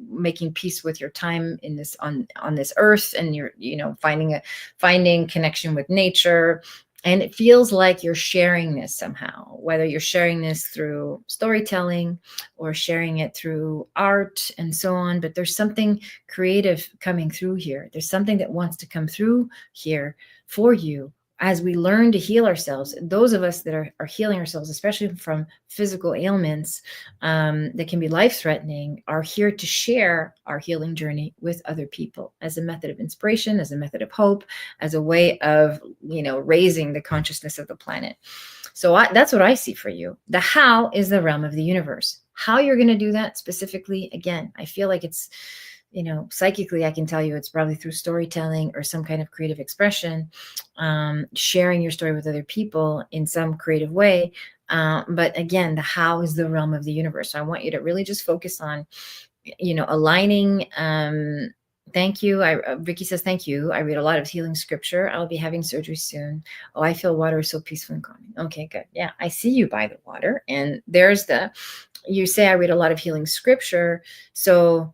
making peace with your time in this on this earth, and you're finding connection with nature, And it feels like you're sharing this somehow, whether you're sharing this through storytelling or sharing it through art and so on. But there's something creative coming through here. There's something that wants to come through here for you as we learn to heal ourselves. Those of us that are healing ourselves, especially from physical ailments that can be life-threatening, are here to share our healing journey with other people as a method of inspiration, as a method of hope, as a way of, raising the consciousness of the planet. So that's what I see for you. The how is the realm of the universe. How you're going to do that specifically, again, I feel like it's, psychically, I can tell you it's probably through storytelling or some kind of creative expression, sharing your story with other people in some creative way. But again, the how is the realm of the universe. So I want you to really just focus on, aligning. Thank you. Vicky says, thank you. I read a lot of healing scripture. I'll be having surgery soon. Oh, I feel water is so peaceful and calming. Okay, good. Yeah, I see you by the water. And you say I read a lot of healing scripture. So,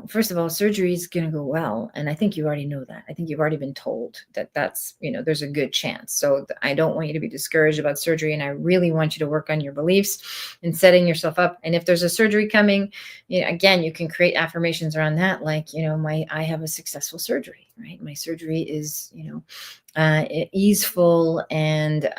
first of all, surgery is going to go well. And I think you already know that. I think you've already been told that that's, there's a good chance. So I don't want you to be discouraged about surgery. And I really want you to work on your beliefs and setting yourself up. And if there's a surgery coming, again, you can create affirmations around that. Like, I have a successful surgery, right? My surgery is, easeful and,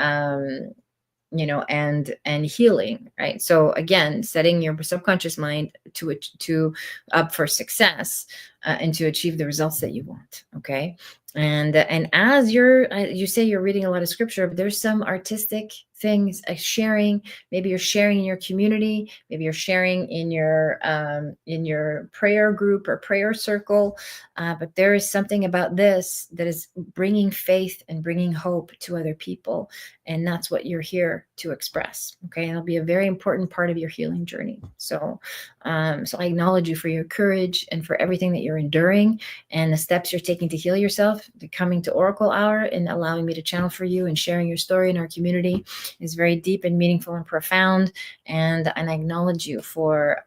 and healing, right? So again, setting your subconscious mind to up for success and to achieve the results that you want. Okay. And as you say you're reading a lot of scripture, but there's some artistic things sharing. Maybe you're sharing in your community. Maybe you're sharing in your prayer group or prayer circle. But there is something about this that is bringing faith and bringing hope to other people, and that's what you're here to express. Okay, and it'll be a very important part of your healing journey. So I acknowledge you for your courage and for everything that you're enduring and the steps you're taking to heal yourself. The coming to Oracle Hour and allowing me to channel for you and sharing your story in our community is very deep and meaningful and profound. And I acknowledge you for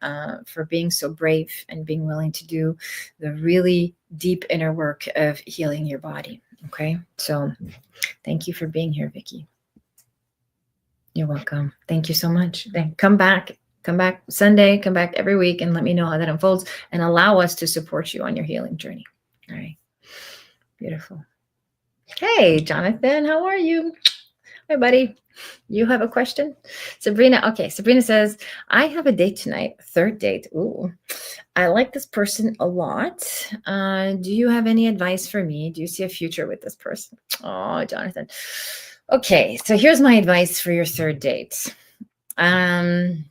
being so brave and being willing to do the really deep inner work of healing your body. Okay, so thank you for being here, Vicky. You're welcome. Thank you so much. Then come back Sunday, come back every week and let me know how that unfolds and allow us to support you on your healing journey. All right. Beautiful. Hey, Jonathan, how are you? Hi, buddy. You have a question? Sabrina. Okay. Sabrina says, I have a date tonight, third date. Ooh, I like this person a lot. Do you have any advice for me? Do you see a future with this person? Oh, Jonathan. Okay. So here's my advice for your third date. I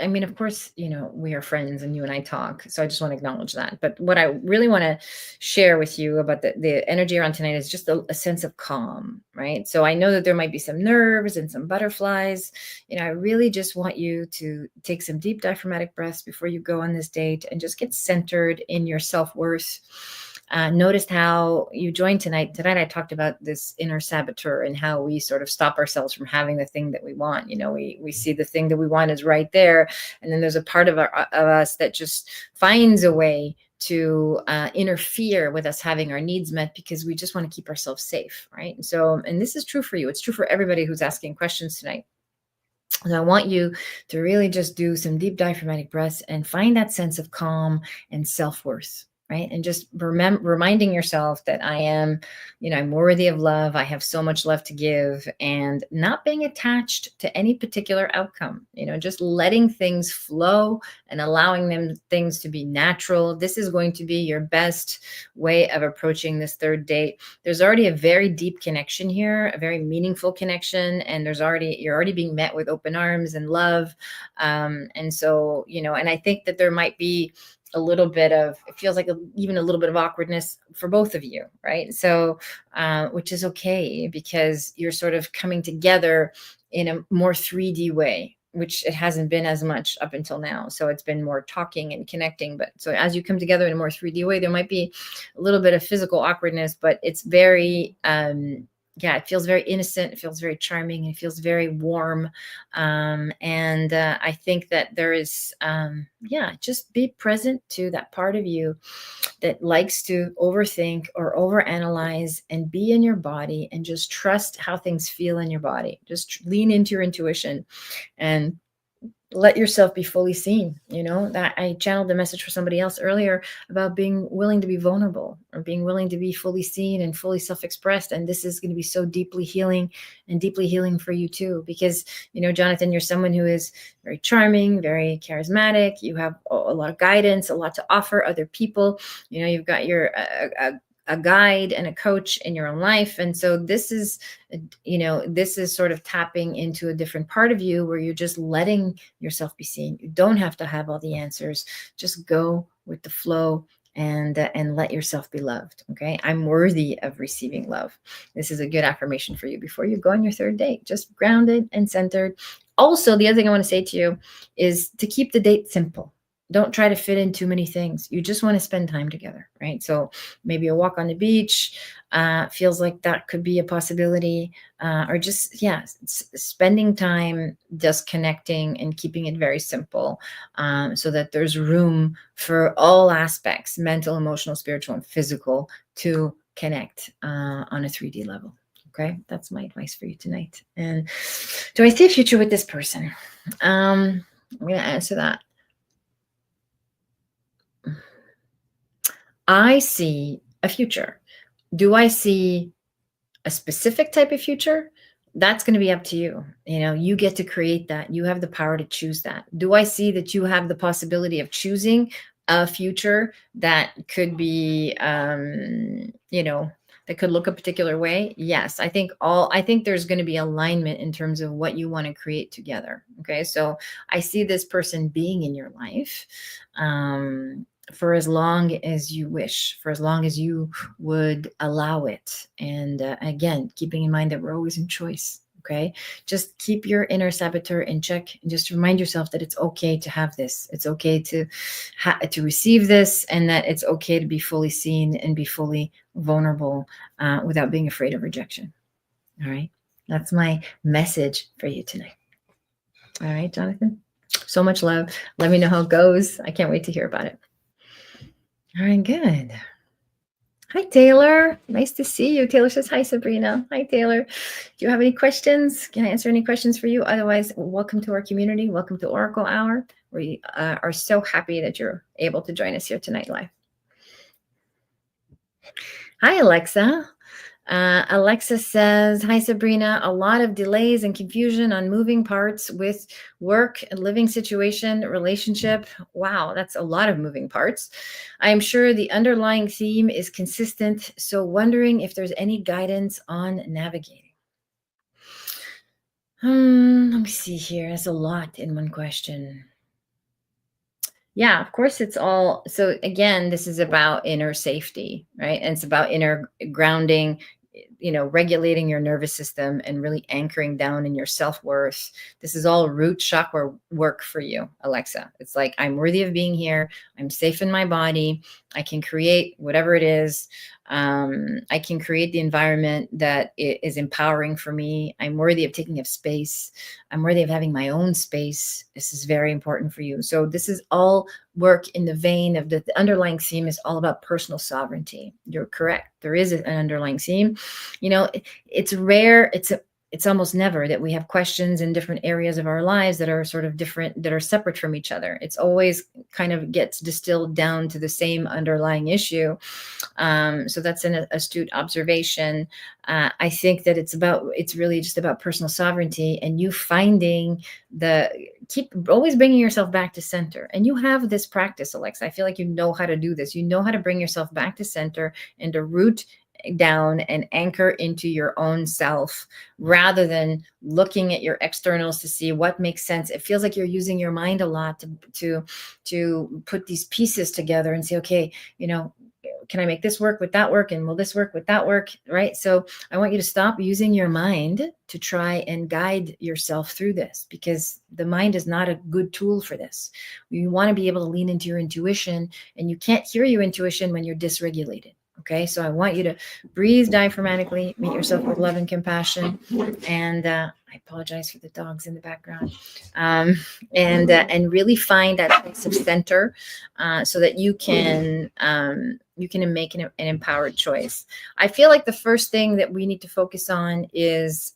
mean, of course, we are friends and you and I talk. So I just want to acknowledge that. But what I really want to share with you about the energy around tonight is just a sense of calm, right? So I know that there might be some nerves and some butterflies. I really just want you to take some deep diaphragmatic breaths before you go on this date and just get centered in your self-worth. Noticed how you joined tonight. Tonight I talked about this inner saboteur and how we sort of stop ourselves from having the thing that we want. We see the thing that we want is right there, and then there's a part of us that just finds a way to interfere with us having our needs met because we just want to keep ourselves safe, right? And this is true for you. It's true for everybody who's asking questions tonight. So I want you to really just do some deep diaphragmatic breaths and find that sense of calm and self-worth. Right. And just reminding yourself that I am, I'm worthy of love. I have so much love to give, and not being attached to any particular outcome, just letting things flow and allowing things to be natural. This is going to be your best way of approaching this third date. There's already a very deep connection here, a very meaningful connection. And you're already being met with open arms and love. And so, and I think that there might be a little bit of, it feels like even a little bit of awkwardness for both of you, right? So, which is okay because you're sort of coming together in a more 3D way, which it hasn't been as much up until now. So it's been more talking and connecting. But so as you come together in a more 3D way, there might be a little bit of physical awkwardness, but it's very, yeah, it feels very innocent. It feels very charming. It feels very warm. And I think that there is, yeah, just be present to that part of you that likes to overthink or overanalyze, and be in your body and just trust how things feel in your body. Just lean into your intuition and let yourself be fully seen. That I channeled the message for somebody else earlier about being willing to be vulnerable, or being willing to be fully seen and fully self-expressed. And this is going to be so deeply healing, and deeply healing for you too, because Jonathan, you're someone who is very charming, very charismatic. You have a lot of guidance, a lot to offer other people. You've got a guide and a coach in your own life. And so this is sort of tapping into a different part of you, where you're just letting yourself be seen. You don't have to have all the answers. Just go with the flow, and let yourself be loved. Okay. I'm worthy of receiving love. This is a good affirmation for you before you go on your third date. Just grounded and centered. Also, the other thing I want to say to you is to keep the date simple. Don't try to fit in too many things. You just want to spend time together, right? So maybe a walk on the beach feels like that could be a possibility, or just, yeah, spending time just connecting and keeping it very simple, so that there's room for all aspects, mental, emotional, spiritual, and physical, to connect on a 3D level. Okay, that's my advice for you tonight. And do I see a future with this person? I'm going to answer that. I see a future. Do I see a specific type of future? That's going to be up to you. You get to create that. You have the power to choose that. Do I see that you have the possibility of choosing a future that could be, that could look a particular way? Yes. I think there's going to be alignment in terms of what you want to create together. Okay. So I see this person being in your life, for as long as you wish, for as long as you would allow it. And again, keeping in mind that we're always in choice. Okay. Just keep your inner saboteur in check, and just remind yourself that it's okay to have this. It's okay to receive this, and that it's okay to be fully seen and be fully vulnerable, without being afraid of rejection. All right. That's my message for you tonight. All right, Jonathan. So much love. Let me know how it goes. I can't wait to hear about it. All right, good. Hi, Taylor. Nice to see you. Taylor says, hi, Sabrina. Hi, Taylor. Do you have any questions? Can I answer any questions for you? Otherwise, welcome to our community. Welcome to Oracle Hour. We are so happy that you're able to join us here tonight live. Hi, Alexa. Alexa says, hi, Sabrina. A lot of delays and confusion on moving parts with work, living situation, relationship. Wow, that's a lot of moving parts. I am sure the underlying theme is consistent. So wondering if there's any guidance on navigating. Let me see here. There's a lot in one question. Yeah, of course it's all. So again, this is about inner safety, right? And it's about inner grounding, regulating your nervous system and really anchoring down in your self-worth. This is all root chakra work for you, Alexa. It's like, I'm worthy of being here. I'm safe in my body. I can create whatever it is. I can create the environment that is empowering for me. I'm worthy of taking up space. I'm worthy of having my own space. This is very important for you. So this is all work in the vein of the underlying theme is all about personal sovereignty. You're correct. There is an underlying theme. It's rare. It's almost never that we have questions in different areas of our lives that are sort of different, that are separate from each other. It's always kind of gets distilled down to the same underlying issue. So that's an astute observation. I think that it's really just about personal sovereignty, and you finding keep always bringing yourself back to center. And you have this practice, Alexa. I feel like you know how to do this. You know how to bring yourself back to center and to root down and anchor into your own self, rather than looking at your externals to see what makes sense. It feels like you're using your mind a lot to put these pieces together and say, okay, can I make this work with that work? And will this work with that work? Right. So I want you to stop using your mind to try and guide yourself through this, because the mind is not a good tool for this. You want to be able to lean into your intuition, and you can't hear your intuition when you're dysregulated. Okay, so I want you to breathe diaphragmatically, meet yourself with love and compassion, and I apologize for the dogs in the background, and really find that place of center, so that you can make an empowered choice. I feel like the first thing that we need to focus on is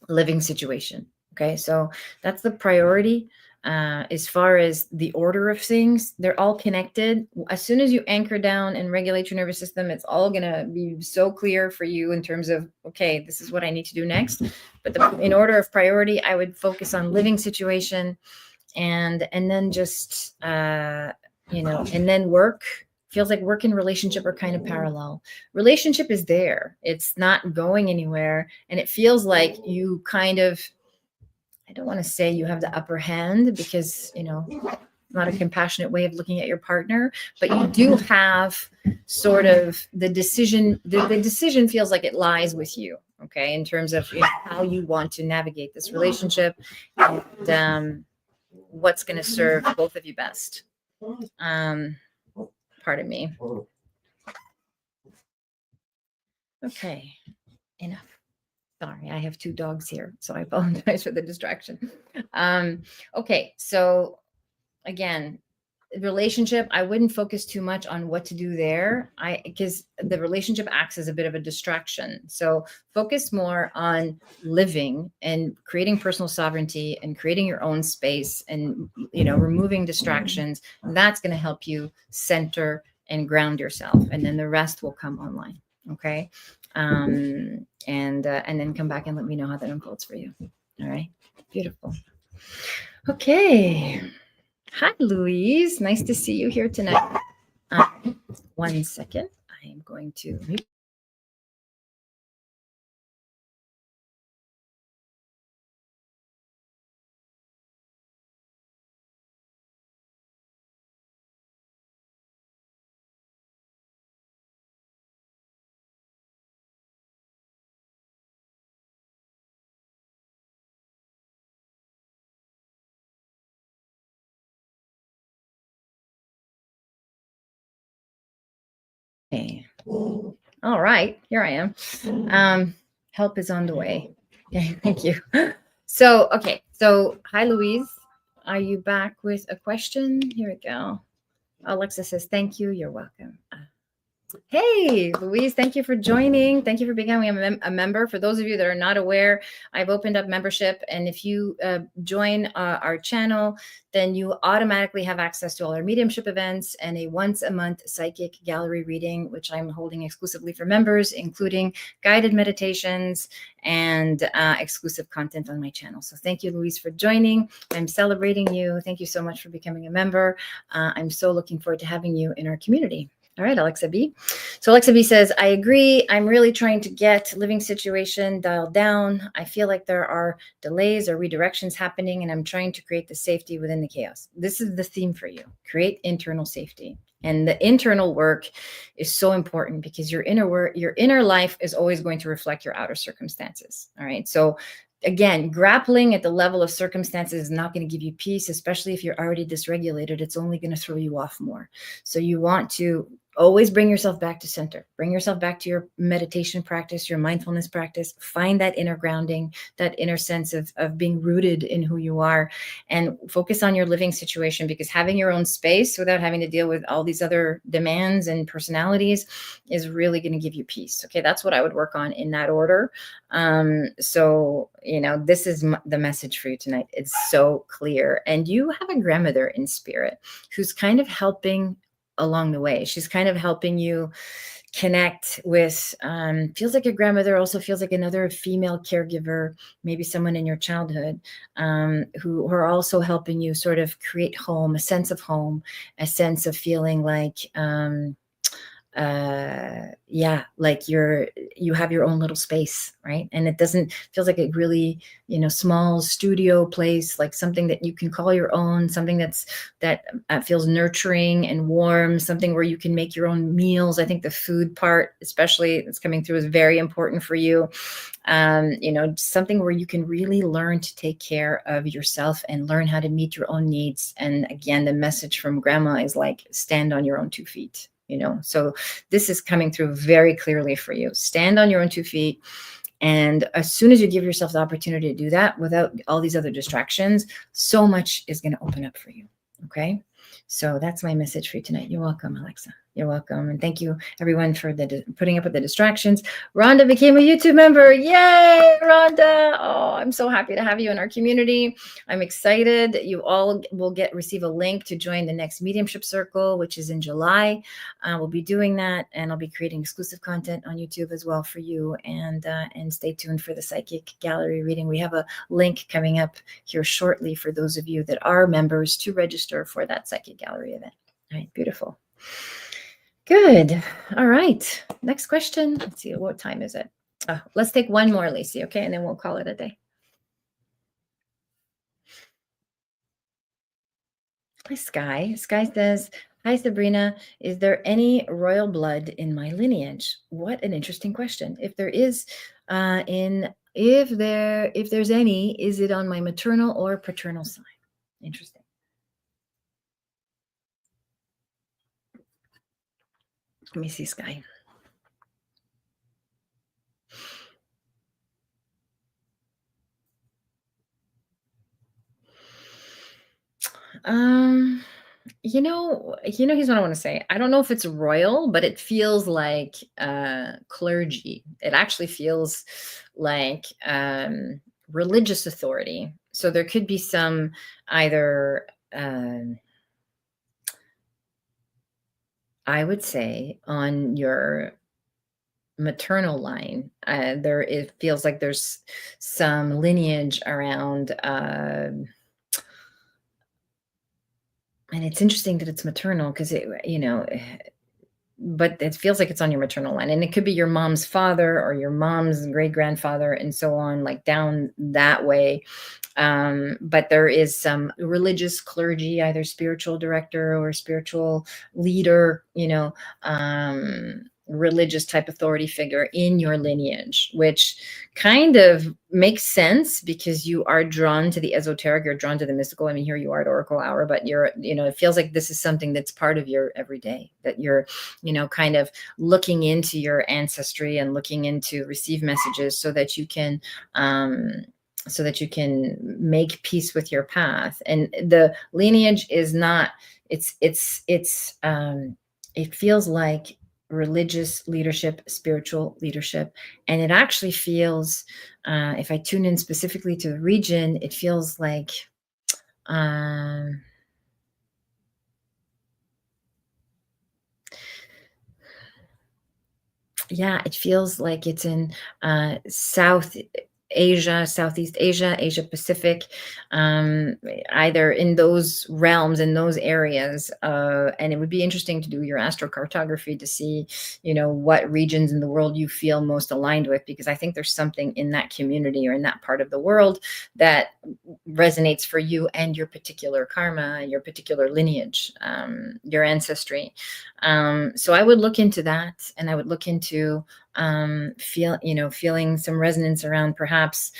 living situation. Okay, so that's the priority. As far as the order of things, they're all connected. As soon as you anchor down and regulate your nervous system, it's all going to be so clear for you in terms of, okay, this is what I need to do next. But in order of priority, I would focus on living situation, and then just and then work. Feels like work and relationship are kind of parallel. Relationship is there, it's not going anywhere, and it feels like you kind of, I don't want to say you have the upper hand, because not a compassionate way of looking at your partner, but you do have sort of the decision. The decision feels like it lies with you, okay, in terms of how you want to navigate this relationship, and what's going to serve both of you best. Pardon me. Okay, enough. Sorry, I have two dogs here, so I apologize for the distraction. Okay, so again, relationship, I wouldn't focus too much on what to do there, because the relationship acts as a bit of a distraction. So focus more on living and creating personal sovereignty and creating your own space, and removing distractions. That's going to help you center and ground yourself, and then the rest will come online. Okay, and then come back and let me know how that unfolds for you. All right, beautiful. Okay. Hi, Louise. Nice to see you here tonight. 1 second. I am going to mute. Okay. All right. Here I am. Help is on the way. Okay. Thank you. So, okay. So, hi, Louise. Are you back with a question? Here we go. Alexa says, thank you. You're welcome. Hey, Louise, thank you for joining. Thank you for becoming a member. For those of you that are not aware, I've opened up membership. And if you join our channel, then you automatically have access to all our mediumship events and a once-a-month psychic gallery reading, which I'm holding exclusively for members, including guided meditations and exclusive content on my channel. So thank you, Louise, for joining. I'm celebrating you. Thank you so much for becoming a member. I'm so looking forward to having you in our community. All right, Alexa B. So Alexa B says, I agree. I'm really trying to get living situation dialed down. I feel like there are delays or redirections happening, and I'm trying to create the safety within the chaos. This is the theme for you. Create internal safety. And the internal work is so important, because your inner life is always going to reflect your outer circumstances. All right. So again, grappling at the level of circumstances is not going to give you peace, especially if you're already dysregulated. It's only going to throw you off more. So you want to always bring yourself back to center. Bring yourself back to your meditation practice, your mindfulness practice. Find that inner grounding, that inner sense of being rooted in who you are, and focus on your living situation, because having your own space without having to deal with all these other demands and personalities is really going to give you peace. Okay, that's what I would work on in that order. So, this is the message for you tonight. It's so clear. And you have a grandmother in spirit who's kind of helping along the way. She's kind of helping you connect with, feels like your grandmother, also feels like another female caregiver, maybe someone in your childhood, who are also helping you sort of create home, a sense of home, a sense of feeling like, like you have your own little space, right? And it feels like a really, small studio place, like something that you can call your own, something that feels nurturing and warm, something where you can make your own meals. I think the food part, especially that's coming through, is very important for you. Something where you can really learn to take care of yourself and learn how to meet your own needs. And again, the message from grandma is like, stand on your own 2 feet. So this is coming through very clearly for you. Stand on your own 2 feet. And as soon as you give yourself the opportunity to do that without all these other distractions, so much is going to open up for you. Okay. So that's my message for you tonight. You're welcome, Alexa. You're welcome. And thank you everyone for putting up with the distractions. Rhonda became a YouTube member. Yay, Rhonda. Oh, I'm so happy to have you in our community. I'm excited. You all will receive a link to join the next mediumship circle, which is in July. We'll be doing that, and I'll be creating exclusive content on YouTube as well for you. And stay tuned for the psychic gallery reading. We have a link coming up here shortly for those of you that are members to register for that psychic gallery event. All right, beautiful. Good. All right. Next question. Let's see. What time is it? Let's take one more, Lacey. Okay. And then we'll call it a day. Hi, Sky. Sky says, hi, Sabrina. Is there any royal blood in my lineage? What an interesting question. If there is, if there's any, is it on my maternal or paternal side? Interesting. Let me see, Sky. Here's what I want to say. I don't know if it's royal, but it feels like clergy. It actually feels like religious authority. So there could be some either, I would say, on your maternal line, it feels like there's some lineage around. And it's interesting that it's maternal because but it feels like it's on your maternal line, and it could be your mom's father or your mom's great grandfather and so on, like down that way. But there is some religious clergy, either spiritual director or spiritual leader, religious type authority figure in your lineage, which kind of makes sense because you are drawn to the esoteric, you're drawn to the mystical. I mean, here you are at Oracle Hour, but it feels like this is something that's part of your everyday, that you're, kind of looking into your ancestry and looking into receive messages so that you can make peace with your path. And the lineage is not, it feels like religious leadership, spiritual leadership. And it actually feels, if I tune in specifically to the region, it feels like, it feels like it's in South Asia, Southeast Asia, Asia Pacific, either in those realms, in those areas. And it would be interesting to do your astrocartography to see, what regions in the world you feel most aligned with, because I think there's something in that community or in that part of the world that resonates for you and your particular karma, your particular lineage, your ancestry. So I would look into that, and I would look into feeling some resonance around perhaps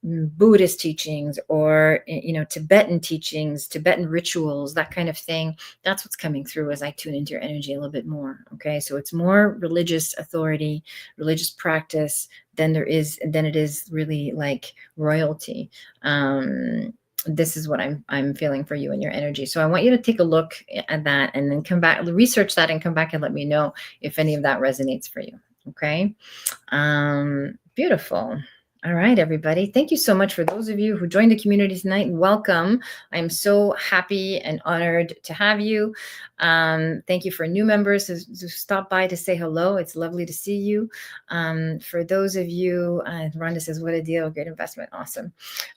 Buddhist teachings or, Tibetan teachings, Tibetan rituals, that kind of thing. That's what's coming through as I tune into your energy a little bit more. Okay. So it's more religious authority, religious practice than it is really like royalty. This is what I'm feeling for you and your energy. So I want you to take a look at that and then come back, research that and come back and let me know if any of that resonates for you. Okay. Beautiful. All right, everybody. Thank you so much for those of you who joined the community tonight. Welcome. I'm so happy and honored to have you. Thank you for new members who stopped by to say hello. It's lovely to see you. For those of you, Rhonda says, what a deal. Great investment. Awesome.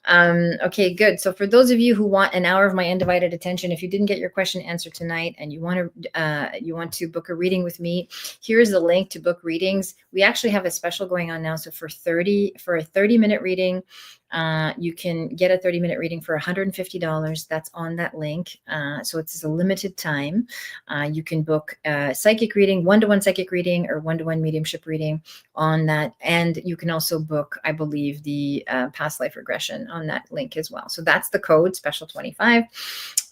Okay, good. So for those of you who want an hour of my undivided attention, if you didn't get your question answered tonight and you want to book a reading with me, here's the link to book readings. We actually have a special going on now. So for a 30-minute reading, you can get a 30-minute reading for $150. That's on that link. So it's a limited time. You can book a psychic reading, one-to-one psychic reading or one-to-one mediumship reading on that. And you can also book, I believe, the past life regression on that link as well. So that's the code, special 25.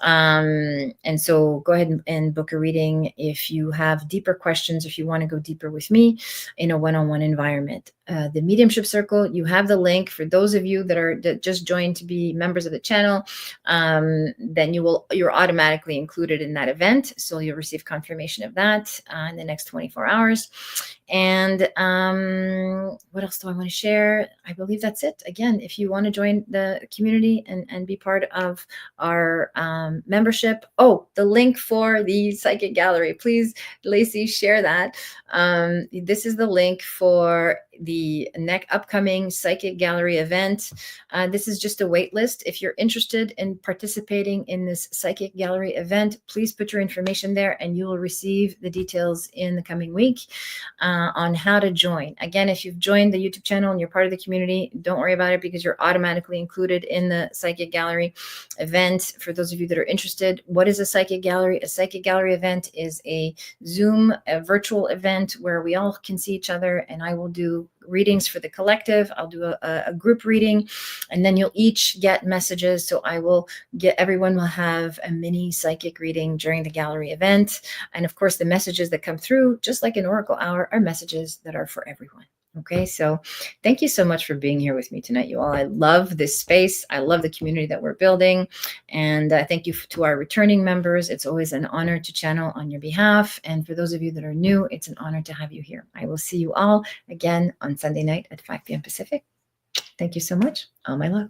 And so go ahead and book a reading if you have deeper questions, if you want to go deeper with me in a one-on-one environment. The Mediumship Circle, you have the link for those of you that just joined to be members of the channel. Then you're automatically included in that event, so you'll receive confirmation of that in the next 24 hours. And what else do I want to share? I believe that's it. Again, if you want to join the community and be part of our membership, the link for the psychic gallery, please, Lacey, share that. This is the link for the upcoming psychic gallery event. This is just a wait list. If you're interested in participating in this psychic gallery event, please put your information there and you will receive the details in the coming week on how to join. Again, if you've joined the YouTube channel and you're part of the community, don't worry about it because you're automatically included in the psychic gallery event. For those of you that are interested, what is a psychic gallery? A psychic gallery event is a Zoom, a virtual event where we all can see each other, and I will do readings for the collective. I'll do a group reading, and then you'll each get messages. So everyone will have a mini psychic reading during the gallery event. And of course, the messages that come through, just like an Oracle Hour, are messages that are for everyone. Okay, so thank you so much for being here with me tonight, you all. I love this space. I love the community that we're building. And thank you to our returning members. It's always an honor to channel on your behalf. And for those of you that are new, it's an honor to have you here. I will see you all again on Sunday night at 5 p.m. Pacific. Thank you so much. All my love.